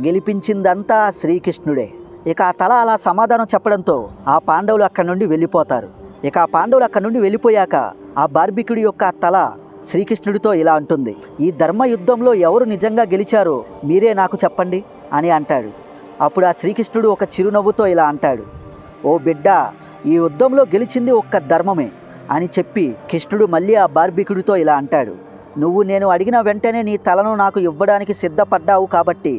గెలిపించిందంతా ఆ శ్రీకృష్ణుడే. ఇక ఆ తల అలా సమాధానం చెప్పడంతో ఆ పాండవులు అక్కడి నుండి వెళ్ళిపోతారు. ఇక ఆ పాండవులు అక్కడి నుండి వెళ్ళిపోయాక ఆ బార్బికుడి యొక్క తల శ్రీకృష్ణుడితో ఇలా అంటుంది, ఈ ధర్మ యుద్ధంలో ఎవరు నిజంగా గెలిచారో మీరే నాకు చెప్పండి అని అంటాడు. అప్పుడు ఆ శ్రీకృష్ణుడు ఒక చిరునవ్వుతో ఇలా అంటాడు, ఓ బిడ్డా, ఈ యుద్ధంలో గెలిచింది ఒక్క ధర్మమే అని చెప్పి కృష్ణుడు మళ్ళీ ఆ బార్బికుడితో ఇలా అంటాడు, నువ్వు నేను అడిగిన వెంటనే నీ తలను నాకు ఇవ్వడానికి సిద్ధపడ్డావు కాబట్టి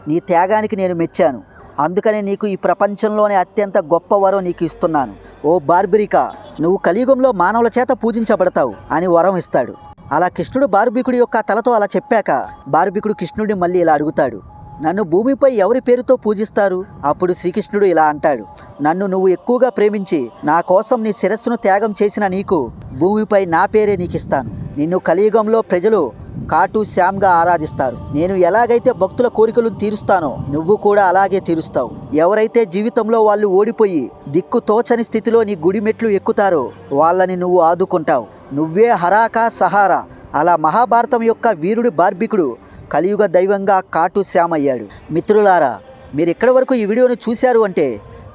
నీ త్యాగానికి నేను మెచ్చాను. అందుకనే నీకు ఈ ప్రపంచంలోనే అత్యంత గొప్ప వరం నీకు ఇస్తున్నాను. ఓ బార్బిరికా, నువ్వు కలియుగంలో మానవుల చేత పూజించబడతావు అని వరం ఇస్తాడు. అలా కృష్ణుడు బార్బికుడి యొక్క తలతో అలా చెప్పాక బార్బికుడు కృష్ణుడిని మళ్ళీ ఇలా అడుగుతాడు, నన్ను భూమిపై ఎవరి పేరుతో పూజిస్తారు? అప్పుడు శ్రీకృష్ణుడు ఇలా అంటాడు, నన్ను నువ్వు ఎక్కువగా ప్రేమించి నా కోసం నీ శిరస్సును త్యాగం చేసిన నీకు భూమిపై నా పేరే నీకు ఇస్తాను. నిన్ను కలియుగంలో ప్రజలు కాటు శ్యామ్గా ఆరాధిస్తారు. నేను ఎలాగైతే భక్తుల కోరికలను తీరుస్తానో నువ్వు కూడా అలాగే తీరుస్తావు. ఎవరైతే జీవితంలో వాళ్ళు ఓడిపోయి దిక్కు తోచని స్థితిలో నీ గుడి మెట్లు ఎక్కుతారో వాళ్ళని నువ్వు ఆదుకుంటావు. నువ్వే హరాకా సహారా. అలా మహాభారతం యొక్క వీరుడు బార్బికుడు కలియుగ దైవంగా కాటు శ్యామ్ అయ్యాడు. మిత్రులారా, మీరు ఇక్కడి వరకు ఈ వీడియోను చూశారు అంటే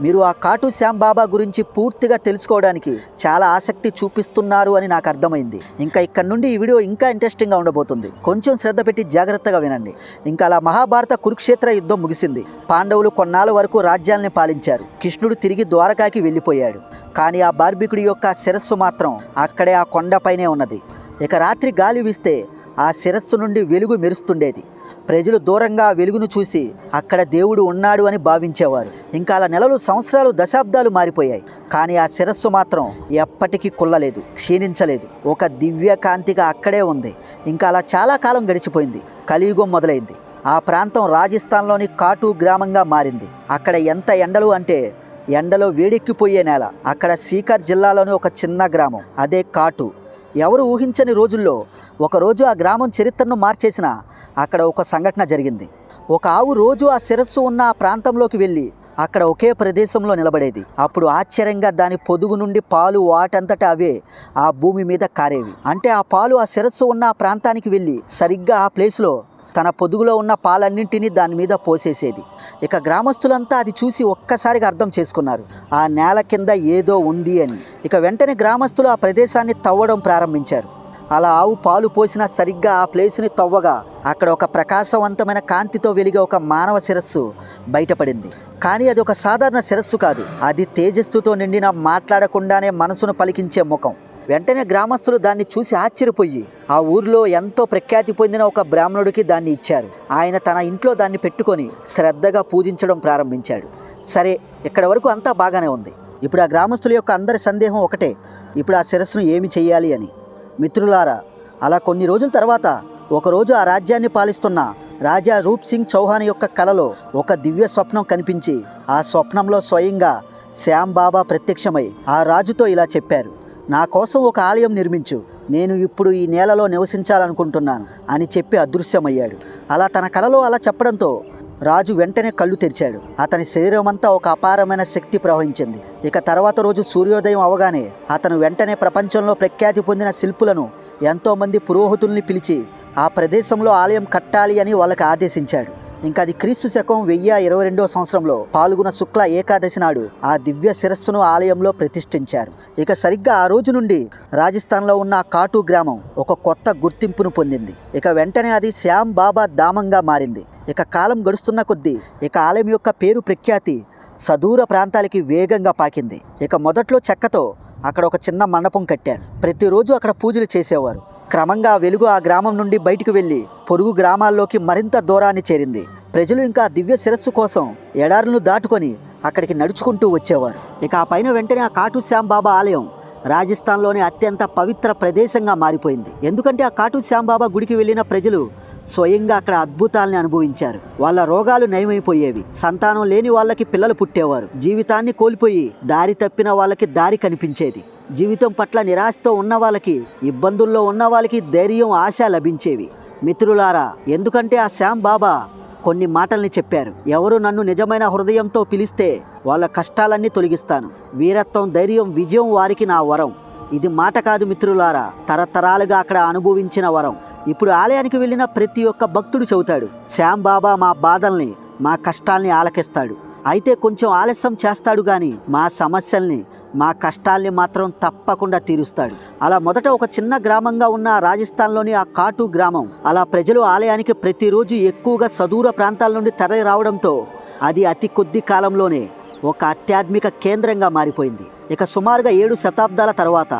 మీరు ఆ కాటు శ్యామ్ బాబా గురించి పూర్తిగా తెలుసుకోవడానికి చాలా ఆసక్తి చూపిస్తున్నారు అని నాకు అర్థమైంది. ఇంకా ఇక్కడ నుండి ఈ వీడియో ఇంకా ఇంట్రెస్టింగ్గా ఉండబోతుంది. కొంచెం శ్రద్ధ పెట్టి జాగ్రత్తగా వినండి. ఇంకా అలా మహాభారత కురుక్షేత్ర యుద్ధం ముగిసింది. పాండవులు కొన్నాళ్ళ వరకు రాజ్యాల్ని పాలించారు. కృష్ణుడు తిరిగి ద్వారకాకి వెళ్ళిపోయాడు. కానీ ఆ బార్బికుడి యొక్క శిరస్సు మాత్రం అక్కడే ఆ కొండపైనే ఉన్నది. ఇక రాత్రి గాలి వీస్తే ఆ శిరస్సు నుండి వెలుగు మెరుస్తుండేది. ప్రజలు దూరంగా ఆ వెలుగును చూసి అక్కడ దేవుడు ఉన్నాడు అని భావించేవారు. ఇంకా అలా నెలలు, సంవత్సరాలు, దశాబ్దాలు మారిపోయాయి. కానీ ఆ శిరస్సు మాత్రం ఎప్పటికీ కుల్లలేదు, క్షీణించలేదు. ఒక దివ్య కాంతిగా అక్కడే ఉంది. ఇంకా అలా చాలా కాలం గడిచిపోయింది. కలియుగం మొదలైంది. ఆ ప్రాంతం రాజస్థాన్లోని కాటు గ్రామంగా మారింది. అక్కడ ఎంత ఎండలు అంటే ఎండలో వేడెక్కిపోయే నేల. అక్కడ సీకర్ జిల్లాలోని ఒక చిన్న గ్రామం, అదే కాటు. ఎవరు ఊహించని రోజుల్లో ఒకరోజు ఆ గ్రామం చరిత్రను మార్చేసిన అక్కడ ఒక సంఘటన జరిగింది. ఒక ఆవు రోజు ఆ శిరస్సు ఉన్న ఆ ప్రాంతంలోకి వెళ్ళి అక్కడ ఒకే ప్రదేశంలో నిలబడేది. అప్పుడు ఆశ్చర్యంగా దాని పొదుగు నుండి పాలు వాటంతటా అవే ఆ భూమి మీద కారేవి. అంటే ఆ పాలు ఆ శిరస్సు ఉన్న ఆ ప్రాంతానికి వెళ్ళి సరిగ్గా ఆ ప్లేస్లో తన పొదుగులో ఉన్న పాలన్నింటినీ దాని మీద పోసేసేది. ఇక గ్రామస్తులంతా అది చూసి ఒక్కసారిగా అర్థం చేసుకున్నారు, ఆ నేల కింద ఏదో ఉంది అని. ఇక వెంటనే గ్రామస్తులు ఆ ప్రదేశాన్ని తవ్వడం ప్రారంభించారు. అలా ఆవు పాలు పోసిన సరిగ్గా ఆ ప్లేస్ని తవ్వగా అక్కడ ఒక ప్రకాశవంతమైన కాంతితో వెలిగే ఒక మానవ శిరస్సు బయటపడింది. కానీ అది ఒక సాధారణ శిరస్సు కాదు. అది తేజస్సుతో నిండిన, మాట్లాడకుండానే మనసును పలికించే ముఖం. వెంటనే గ్రామస్తులు దాన్ని చూసి ఆశ్చర్యపోయి ఆ ఊరిలో ఎంతో ప్రఖ్యాతి పొందిన ఒక బ్రాహ్మణుడికి దాన్ని ఇచ్చారు. ఆయన తన ఇంట్లో దాన్ని పెట్టుకొని శ్రద్ధగా పూజించడం ప్రారంభించాడు. సరే, ఇక్కడ వరకు అంతా బాగానే ఉంది. ఇప్పుడు ఆ గ్రామస్తుల యొక్క అందరి సందేహం ఒకటే, ఇప్పుడు ఆ శిరస్సును ఏమి చెయ్యాలి అని. మిత్రులారా, అలా కొన్ని రోజుల తర్వాత ఒకరోజు ఆ రాజ్యాన్ని పాలిస్తున్న రాజా రూప్ సింగ్ చౌహాన్ యొక్క కలలో ఒక దివ్య స్వప్నం కనిపించి ఆ స్వప్నంలో స్వయంగా శ్యామ్ బాబా ప్రత్యక్షమై ఆ రాజుతో ఇలా చెప్పారు, నా కోసం ఒక ఆలయం నిర్మించు, నేను ఇప్పుడు ఈ నేలలో నివసించాలనుకుంటున్నాను అని చెప్పి అదృశ్యమయ్యాడు. అలా తన కలలో అలా చెప్పడంతో రాజు వెంటనే కళ్ళు తెరిచాడు. అతని శరీరం అంతా ఒక అపారమైన శక్తి ప్రవహించింది. ఇక తర్వాత రోజు సూర్యోదయం అవగానే అతను వెంటనే ప్రపంచంలో ప్రఖ్యాతి పొందిన శిల్పులను, ఎంతోమంది పురోహితుల్ని పిలిచి ఆ ప్రదేశంలో ఆలయం కట్టాలి అని వాళ్ళకి ఆదేశించాడు. ఇంకా అది క్రీస్తు శకం 1022వ సంవత్సరంలో పాల్గొన శుక్ల ఏకాదశి నాడు ఆ దివ్య శిరస్సును ఆలయంలో ప్రతిష్ఠించారు. ఇక సరిగ్గా ఆ రోజు నుండి రాజస్థాన్లో ఉన్న ఆ కాటు గ్రామం ఒక కొత్త గుర్తింపును పొందింది. ఇక వెంటనే అది శ్యామ్ బాబా ధామంగా మారింది. ఇక కాలం గడుస్తున్న కొద్దీ ఇక ఆలయం యొక్క పేరు ప్రఖ్యాతి సదూర ప్రాంతాలకి వేగంగా పాకింది. ఇక మొదట్లో చెక్కతో అక్కడ ఒక చిన్న మండపం కట్టారు. ప్రతిరోజు అక్కడ పూజలు చేసేవారు. క్రమంగా వెలుగు ఆ గ్రామం నుండి బయటకు వెళ్ళి పొరుగు గ్రామాల్లోకి మరింత దూరాన్ని చేరింది. ప్రజలు ఇంకా దివ్య శిరస్సు కోసం ఎడారులను దాటుకొని అక్కడికి నడుచుకుంటూ వచ్చేవారు. ఇక ఆ పైన వెంటనే ఆ కాటు శ్యామ్ బాబా ఆలయం రాజస్థాన్లోని అత్యంత పవిత్ర ప్రదేశంగా మారిపోయింది. ఎందుకంటే ఆ కాటు శ్యామ్ బాబా గుడికి వెళ్ళిన ప్రజలు స్వయంగా అక్కడ అద్భుతాల్ని అనుభవించారు. వాళ్ళ రోగాలు నయమైపోయేవి, సంతానం లేని వాళ్ళకి పిల్లలు పుట్టేవారు, జీవితాన్ని కోల్పోయి దారి తప్పిన వాళ్ళకి దారి కనిపించేది, జీవితం పట్ల నిరాశతో ఉన్న వాళ్ళకి, ఇబ్బందుల్లో ఉన్న వాళ్ళకి ధైర్యం, ఆశ లభించేవి. మిత్రులారా, ఎందుకంటే ఆ శ్యామ్ బాబా కొన్ని మాటల్ని చెప్పారు, ఎవరు నన్ను నిజమైన హృదయంతో పిలిస్తే వాళ్ళ కష్టాలన్నీ తొలగిస్తాను, వీరత్వం, ధైర్యం, విజయం వారికి నా వరం. ఇది మాట కాదు మిత్రులారా, తరతరాలుగా అక్కడ అనుభవించిన వరం. ఇప్పుడు ఆలయానికి వెళ్ళిన ప్రతి ఒక్క భక్తుడు చెబుతాడు, శ్యామ్ బాబా మా బాధల్ని, మా కష్టాల్ని ఆలకిస్తాడు. అయితే కొంచెం ఆలస్యం చేస్తాడు కానీ మా సమస్యల్ని, మా కష్టాల్ని మాత్రం తప్పకుండా తీరుస్తాడు. అలా మొదట ఒక చిన్న గ్రామంగా ఉన్న రాజస్థాన్లోని ఆ కాటు గ్రామం అలా ప్రజలు ఆలయానికి ప్రతిరోజు ఎక్కువగా సదూర ప్రాంతాల నుండి తరలి రావడంతో అది అతి కొద్ది కాలంలోనే ఒక ఆధ్యాత్మిక కేంద్రంగా మారిపోయింది. ఇక సుమారుగా 7 శతాబ్దాల తర్వాత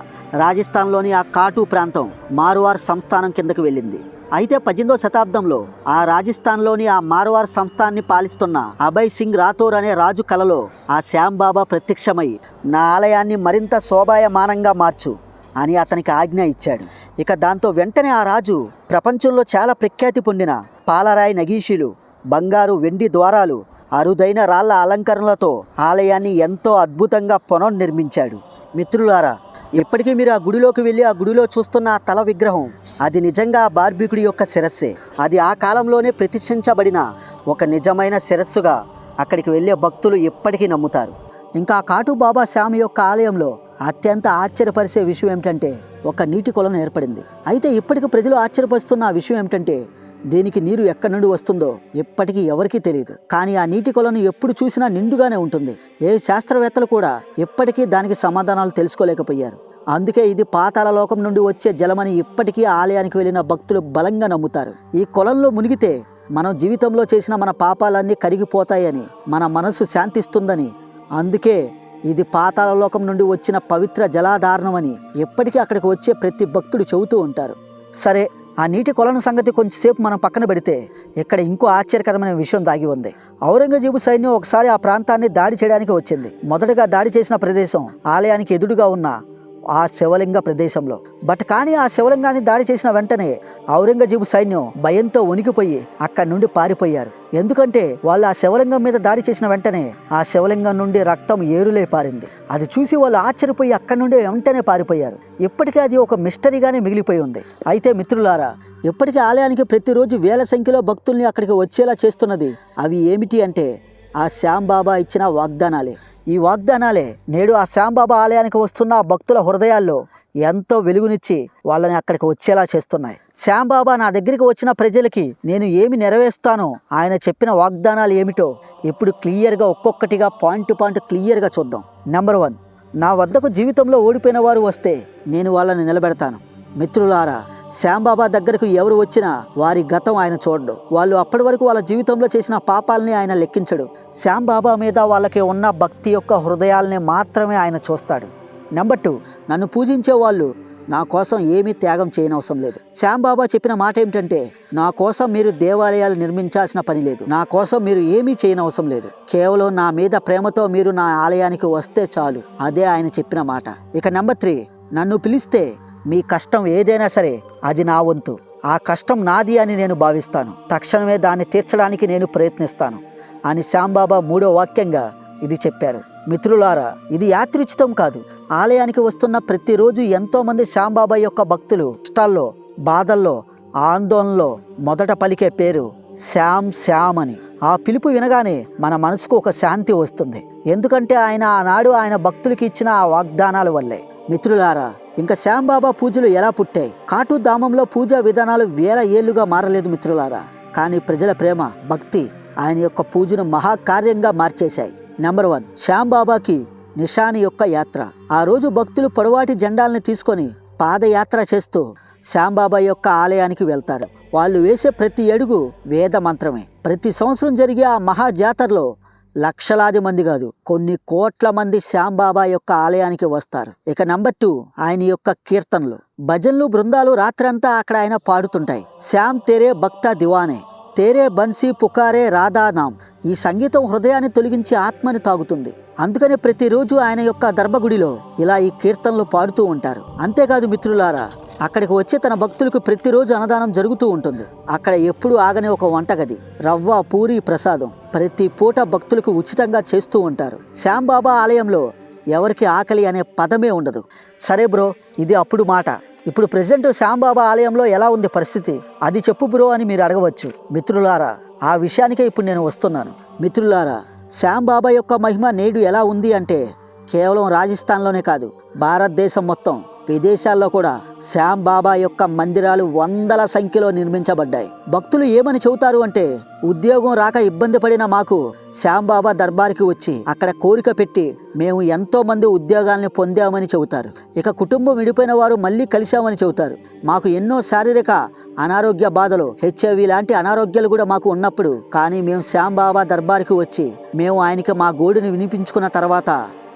రాజస్థాన్లోని ఆ కాటు ప్రాంతం మార్వార్ సంస్థానం కిందకు వెళ్ళింది. అయితే 18వ శతాబ్దంలో ఆ రాజస్థాన్లోని ఆ మార్వార్ సంస్థాన్ని పాలిస్తున్న అభయ్ సింగ్ రాథోర్ అనే రాజు కలలో ఆ శ్యామ్ బాబా ప్రత్యక్షమై నా ఆలయాన్ని మరింత శోభాయమానంగా మార్చు అని అతనికి ఆజ్ఞ ఇచ్చాడు. ఇక దాంతో వెంటనే ఆ రాజు ప్రపంచంలో చాలా ప్రఖ్యాతి పొందిన పాలరాయి నగీషీలు, బంగారు, వెండి ద్వారాలు, అరుదైన రాళ్ల అలంకరణలతో ఆలయాన్ని ఎంతో అద్భుతంగా పునర్నిర్మించాడు. మిత్రులారా, ఇప్పటికీ మీరు ఆ గుడిలోకి వెళ్ళి ఆ గుడిలో చూస్తున్న ఆ తల విగ్రహం అది నిజంగా ఆ బార్బికుడి యొక్క శిరస్సే. అది ఆ కాలంలోనే ప్రతిష్ఠించబడిన ఒక నిజమైన శిరస్సుగా అక్కడికి వెళ్ళే భక్తులు ఎప్పటికీ నమ్ముతారు. ఇంకా ఆ కాటు బాబా శ్యామ్ యొక్క ఆలయంలో అత్యంత ఆశ్చర్యపరిచే విషయం ఏమిటంటే ఒక నీటి కొలను ఏర్పడింది. అయితే ఇప్పటికి ప్రజలు ఆశ్చర్యపరుస్తున్న ఆ విషయం ఏమిటంటే దీనికి నీరు ఎక్కడి నుండి వస్తుందో ఎప్పటికీ ఎవరికీ తెలియదు. కానీ ఆ నీటి కొలను ఎప్పుడు చూసినా నిండుగానే ఉంటుంది. ఏ శాస్త్రవేత్తలు కూడా ఎప్పటికీ దానికి సమాధానాలు తెలుసుకోలేకపోయారు. అందుకే ఇది పాతాళ లోకం నుండి వచ్చే జలమని ఇప్పటికీ ఆలయానికి వెళ్ళిన భక్తులు బలంగా నమ్ముతారు. ఈ కొలంలో మునిగితే మనం జీవితంలో చేసిన మన పాపాలన్నీ కరిగిపోతాయని, మన మనస్సు శాంతిస్తుందని, అందుకే ఇది పాతాళ లోకం నుండి వచ్చిన పవిత్ర జలాధారణమని ఎప్పటికీ అక్కడికి వచ్చే ప్రతి భక్తుడు చెబుతూ ఉంటారు. సరే, ఆ నీటి కొలను సంగతి కొంచెంసేపు మనం పక్కన పెడితే ఇక్కడ ఇంకో ఆశ్చర్యకరమైన విషయం దాగి ఉంది. ఔరంగజేబు సైన్యం ఒకసారి ఆ ప్రాంతాన్ని దాడి చేయడానికి వచ్చింది. మొదటగా దాడి చేసిన ప్రదేశం ఆలయానికి ఎదురుగా ఉన్న ఆ శివలింగ ప్రదేశంలో. కానీ ఆ శివలింగాన్ని దాడి చేసిన వెంటనే ఔరంగజేబు సైన్యం భయంతో వణికిపోయి అక్కడి నుండి పారిపోయారు. ఎందుకంటే వాళ్ళు ఆ శివలింగం మీద దాడి చేసిన వెంటనే ఆ శివలింగం నుండి రక్తం ఏరులై పారింది. అది చూసి వాళ్ళు ఆశ్చర్యపోయి అక్కడి నుండి వెంటనే పారిపోయారు. ఇప్పటికీ అది ఒక మిస్టరీగానే మిగిలిపోయి ఉంది. అయితే మిత్రులారా, ఇప్పటికీ ఆలయానికి ప్రతిరోజు వేల సంఖ్యలో భక్తుల్ని అక్కడికి వచ్చేలా చేస్తున్నది అవి ఏమిటి అంటే ఆ శ్యాంబాబా ఇచ్చిన వాగ్దానాలే. ఈ వాగ్దానాలే నేడు ఆ శ్యాంబాబా ఆలయానికి వస్తున్న భక్తుల హృదయాల్లో ఎంతో వెలుగునిచ్చి వాళ్ళని అక్కడికి వచ్చేలా చేస్తున్నాయి. శ్యాంబాబా నా దగ్గరికి వచ్చిన ప్రజలకి నేను ఏమి నెరవేరుస్తానో ఆయన చెప్పిన వాగ్దానాలు ఏమిటో ఇప్పుడు క్లియర్గా ఒక్కొక్కటిగా పాయింట్ టు పాయింట్ క్లియర్గా చూద్దాం. నెంబర్ 1, నా వద్దకు జీవితంలో ఓడిపోయిన వారు వస్తే నేను వాళ్ళని నిలబెడతాను. మిత్రులారా, శ్యాంబాబా దగ్గరకు ఎవరు వచ్చినా వారి గతం ఆయన చూడడు. వాళ్ళు అప్పటి వరకు వాళ్ళ జీవితంలో చేసిన పాపాలని ఆయన లెక్కించడు. శ్యాంబాబా మీద వాళ్ళకి ఉన్న భక్తి యొక్క హృదయాల్ని మాత్రమే ఆయన చూస్తాడు. నెంబర్ 2, నన్ను పూజించే వాళ్ళు నా కోసం ఏమీ త్యాగం చేయనవసరం లేదు. శ్యాంబాబా చెప్పిన మాట ఏమిటంటే, నా కోసం మీరు దేవాలయాలు నిర్మించాల్సిన పని లేదు, నా కోసం మీరు ఏమీ చేయనవసరం లేదు, కేవలం నా మీద ప్రేమతో మీరు నా ఆలయానికి వస్తే చాలు. అదే ఆయన చెప్పిన మాట. ఇక నెంబర్ 3, నన్ను పిలిస్తే మీ కష్టం ఏదైనా సరే అది నా వంతు, ఆ కష్టం నాది అని నేను భావిస్తాను, తక్షణమే దాన్ని తీర్చడానికి నేను ప్రయత్నిస్తాను అని శ్యాంబాబా 3వ వాక్యంగా ఇది చెప్పారు. మిత్రులారా, ఇది యాదృచ్ఛికం కాదు. ఆలయానికి వస్తున్న ప్రతిరోజు ఎంతోమంది శ్యాంబాబా యొక్క భక్తులు కష్టాల్లో, బాధల్లో, ఆందోళనలో మొదట పలికే పేరు శ్యామ్ శ్యామ్ అని. ఆ పిలుపు వినగానే మన మనసుకు ఒక శాంతి వస్తుంది. ఎందుకంటే ఆయన ఆనాడు ఆయన భక్తులకి ఇచ్చిన ఆ వాగ్దానాల వల్లే. మిత్రులారా, ఇంకా శ్యాంబాబా పూజలు ఎలా పుట్టాయి? కాటు ధామంలో పూజా విధానాలు వేల ఏళ్లుగా మారలేదు మిత్రులారా. కానీ ప్రజల ప్రేమ, భక్తి ఆయన యొక్క పూజను మహాకార్యంగా మార్చేశాయి. నెంబర్ 1, శ్యాంబాబాకి నిషాని యొక్క యాత్ర. ఆ రోజు భక్తులు పొడవాటి జెండాల్ని తీసుకొని పాదయాత్ర చేస్తూ శ్యాంబాబా యొక్క ఆలయానికి వెళ్తారు. వాళ్ళు వేసే ప్రతి అడుగు వేద మంత్రమే. ప్రతి సంవత్సరం జరిగే ఆ మహా జాతరలో లక్షలాది మంది కాదు, కొన్ని కోట్ల మంది శ్యాంబాబా యొక్క ఆలయానికి వస్తారు. ఇక నెంబర్ 2, ఆయన యొక్క కీర్తనలు, భజన్లు, బృందాలు రాత్రంతా అక్కడ ఆయన పాడుతుంటాయి. శ్యామ్ తేరే భక్త దివానే, తేరే బన్సీ పుకారే రాధా నామ్. ఈ సంగీతం హృదయాన్ని తొలగించి ఆత్మని తాగుతుంది. అందుకని ప్రతిరోజు ఆయన యొక్క గర్భగుడిలో ఇలా ఈ కీర్తనలు పాడుతూ ఉంటారు. అంతేకాదు మిత్రులారా, అక్కడికి వచ్చే తన భక్తులకు ప్రతిరోజు అన్నదానం జరుగుతూ ఉంటుంది. అక్కడ ఎప్పుడూ ఆగని ఒక వంటగది, రవ్వ, పూరి, ప్రసాదం ప్రతి పూట భక్తులకు ఉచితంగా చేస్తూ ఉంటారు. శ్యాంబాబా ఆలయంలో ఎవరికి ఆకలి అనే పదమే ఉండదు. సరే బ్రో, ఇది అప్పుడు మాట. ఇప్పుడు ప్రెసెంట్ శ్యాంబాబా ఆలయంలో ఎలా ఉంది పరిస్థితి, అది చెప్పు బ్రో అని మీరు అడగవచ్చు. మిత్రులారా, ఆ విషయానికే ఇప్పుడు నేను వస్తున్నాను. మిత్రులారా, శ్యాంబాబా యొక్క మహిమ నేడు ఎలా ఉంది అంటే కేవలం రాజస్థాన్లోనే కాదు, భారతదేశం మొత్తం, విదేశాల్లో కూడా శ్యాంబాబా యొక్క మందిరాలు వందల సంఖ్యలో నిర్మించబడ్డాయి. భక్తులు ఏమని చెబుతారు అంటే, ఉద్యోగం రాక ఇబ్బంది పడిన మాకు శ్యాంబాబా దర్బార్కి వచ్చి అక్కడ కోరిక పెట్టి మేము ఎంతో మంది ఉద్యోగాల్ని పొందామని చెబుతారు. ఇక కుటుంబం విడిపోయిన వారు మళ్ళీ కలిశామని చెబుతారు. మాకు ఎన్నో శారీరక అనారోగ్య బాధలు, హెచ్ఐవి లాంటి అనారోగ్యాలు కూడా మాకు ఉన్నప్పుడు, కానీ మేము శ్యాంబాబా దర్బార్కి వచ్చి మేము ఆయనకి మా గోడుని వినిపించుకున్న తర్వాత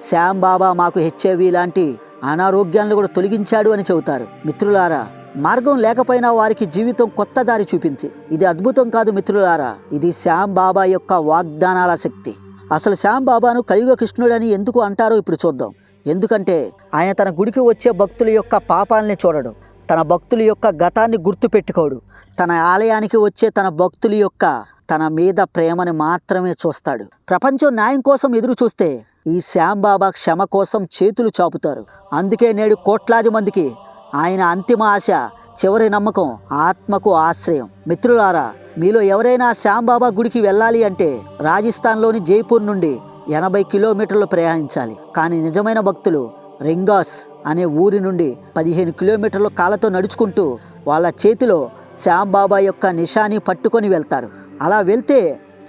శ్యాంబాబా మాకు హెచ్ఐవి లాంటి అనారోగ్యాలను కూడా తొలగించాడు అని చెబుతారు. మిత్రులారా, మార్గం లేకపోయినా వారికి జీవితం కొత్త దారి చూపించి, ఇది అద్భుతం కాదు మిత్రులారా, ఇది శ్యాంబాబా యొక్క వాగ్దానాల శక్తి. అసలు శ్యాంబాబాను కలియుగ కృష్ణుడని ఎందుకు అంటారో ఇప్పుడు చూద్దాం. ఎందుకంటే ఆయన తన గుడికి వచ్చే భక్తుల యొక్క పాపాలని చూడడు, తన భక్తుల యొక్క గతాన్ని గుర్తుపెట్టుకోడు. తన ఆలయానికి వచ్చే తన భక్తుల యొక్క తన మీద ప్రేమని మాత్రమే చూస్తాడు. ప్రపంచం న్యాయం కోసం ఎదురు చూస్తే ఈ శ్యాంబాబా క్షమ కోసం చేతులు చాపుతారు. అందుకే నేడు కోట్లాది మందికి ఆయన అంతిమ ఆశ, చివరి నమ్మకం, ఆత్మకు ఆశ్రయం. మిత్రులారా, మీలో ఎవరైనా శ్యాంబాబా గుడికి వెళ్ళాలి అంటే రాజస్థాన్లోని జైపూర్ నుండి 80 కిలోమీటర్లు ప్రయాణించాలి. కానీ నిజమైన భక్తులు రింగాస్ అనే ఊరి నుండి 15 కిలోమీటర్లు కాళ్ళతో నడుచుకుంటూ వాళ్ళ చేతిలో శ్యాంబాబా యొక్క నిషాని పట్టుకొని వెళ్తారు. అలా వెళ్తే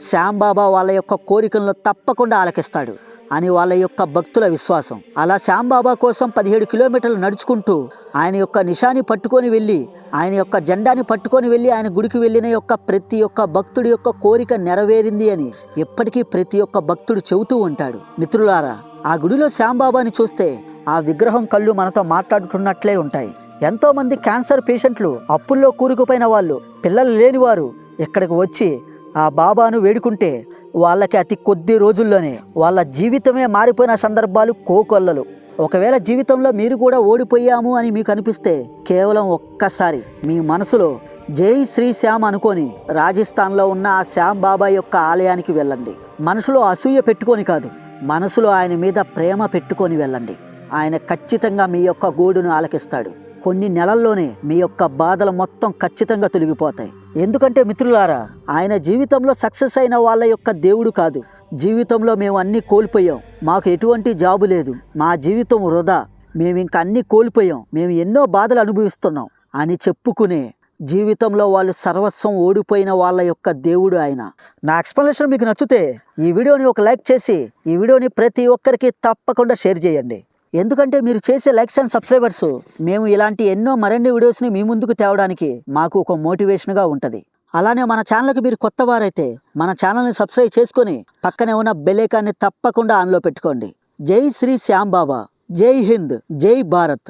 శ్యాంబాబా వాళ్ళ యొక్క కోరికలను తప్పకుండా ఆలకిస్తాడు అని వాళ్ళ యొక్క భక్తుల విశ్వాసం. అలా శ్యాంబాబా కోసం 17 కిలోమీటర్లు నడుచుకుంటూ ఆయన యొక్క నిషాని పట్టుకొని వెళ్ళి, ఆయన యొక్క జెండాని పట్టుకొని వెళ్ళి ఆయన గుడికి వెళ్ళిన యొక్క ప్రతి ఒక్క భక్తుడి యొక్క కోరిక నెరవేరింది అని ఎప్పటికీ ప్రతి ఒక్క భక్తుడు చెబుతూ ఉంటాడు. మిత్రులారా, ఆ గుడిలో శ్యాంబాబాని చూస్తే ఆ విగ్రహం కళ్ళు మనతో మాట్లాడుతున్నట్లే ఉంటాయి. ఎంతోమంది క్యాన్సర్ పేషెంట్లు, అప్పుల్లో కూరుకుపోయిన వాళ్ళు, పిల్లలు లేని వారు ఇక్కడికి వచ్చి ఆ బాబాను వేడుకుంటే వాళ్ళకి అతి కొద్ది రోజుల్లోనే వాళ్ళ జీవితమే మారిపోయిన సందర్భాలు కోకొల్లలు. ఒకవేళ జీవితంలో మీరు కూడా ఓడిపోయాము అని మీకు అనిపిస్తే కేవలం ఒక్కసారి మీ మనసులో జై శ్రీ శ్యామ్ అనుకొని రాజస్థాన్లో ఉన్న ఆ శ్యామ్ బాబా యొక్క ఆలయానికి వెళ్ళండి. మనసులో అసూయ పెట్టుకొని కాదు, మనసులో ఆయన మీద ప్రేమ పెట్టుకొని వెళ్ళండి. ఆయన ఖచ్చితంగా మీ యొక్క గోడును ఆలకిస్తాడు. కొన్ని నెలల్లోనే మీ యొక్క బాధలు మొత్తం ఖచ్చితంగా తొలగిపోతాయి. ఎందుకంటే మిత్రులారా, ఆయన జీవితంలో సక్సెస్ అయిన వాళ్ళ యొక్క దేవుడు కాదు. జీవితంలో మేము అన్నీ కోల్పోయాం, మాకు ఎటువంటి జాబు లేదు, మా జీవితం వృధా, మేము ఇంకా అన్నీ కోల్పోయాం, మేము ఎన్నో బాధలు అనుభవిస్తున్నాం అని చెప్పుకునే జీవితంలో వాళ్ళు సర్వస్వం ఓడిపోయిన వాళ్ళ యొక్క దేవుడు ఆయన. నా ఎక్స్ప్లెనేషన్ మీకు నచ్చితే ఈ వీడియోని ఒక లైక్ చేసి ఈ వీడియోని ప్రతి ఒక్కరికి తప్పకుండా షేర్ చేయండి. ఎందుకంటే మీరు చేసే లైక్స్ అండ్ సబ్స్క్రైబర్స్ మేము ఇలాంటి ఎన్నో మరిన్ని వీడియోస్ని మీ ముందుకు తేవడానికి మాకు ఒక మోటివేషన్గా ఉంటుంది. అలానే మన ఛానల్కి మీరు కొత్త వారైతే మన ఛానల్ని సబ్స్క్రైబ్ చేసుకొని పక్కనే ఉన్న బెల్ ఐకాన్ని తప్పకుండా ఆన్లో పెట్టుకోండి. జై శ్రీ శ్యామ్ బాబా, జై హింద్, జై భారత్.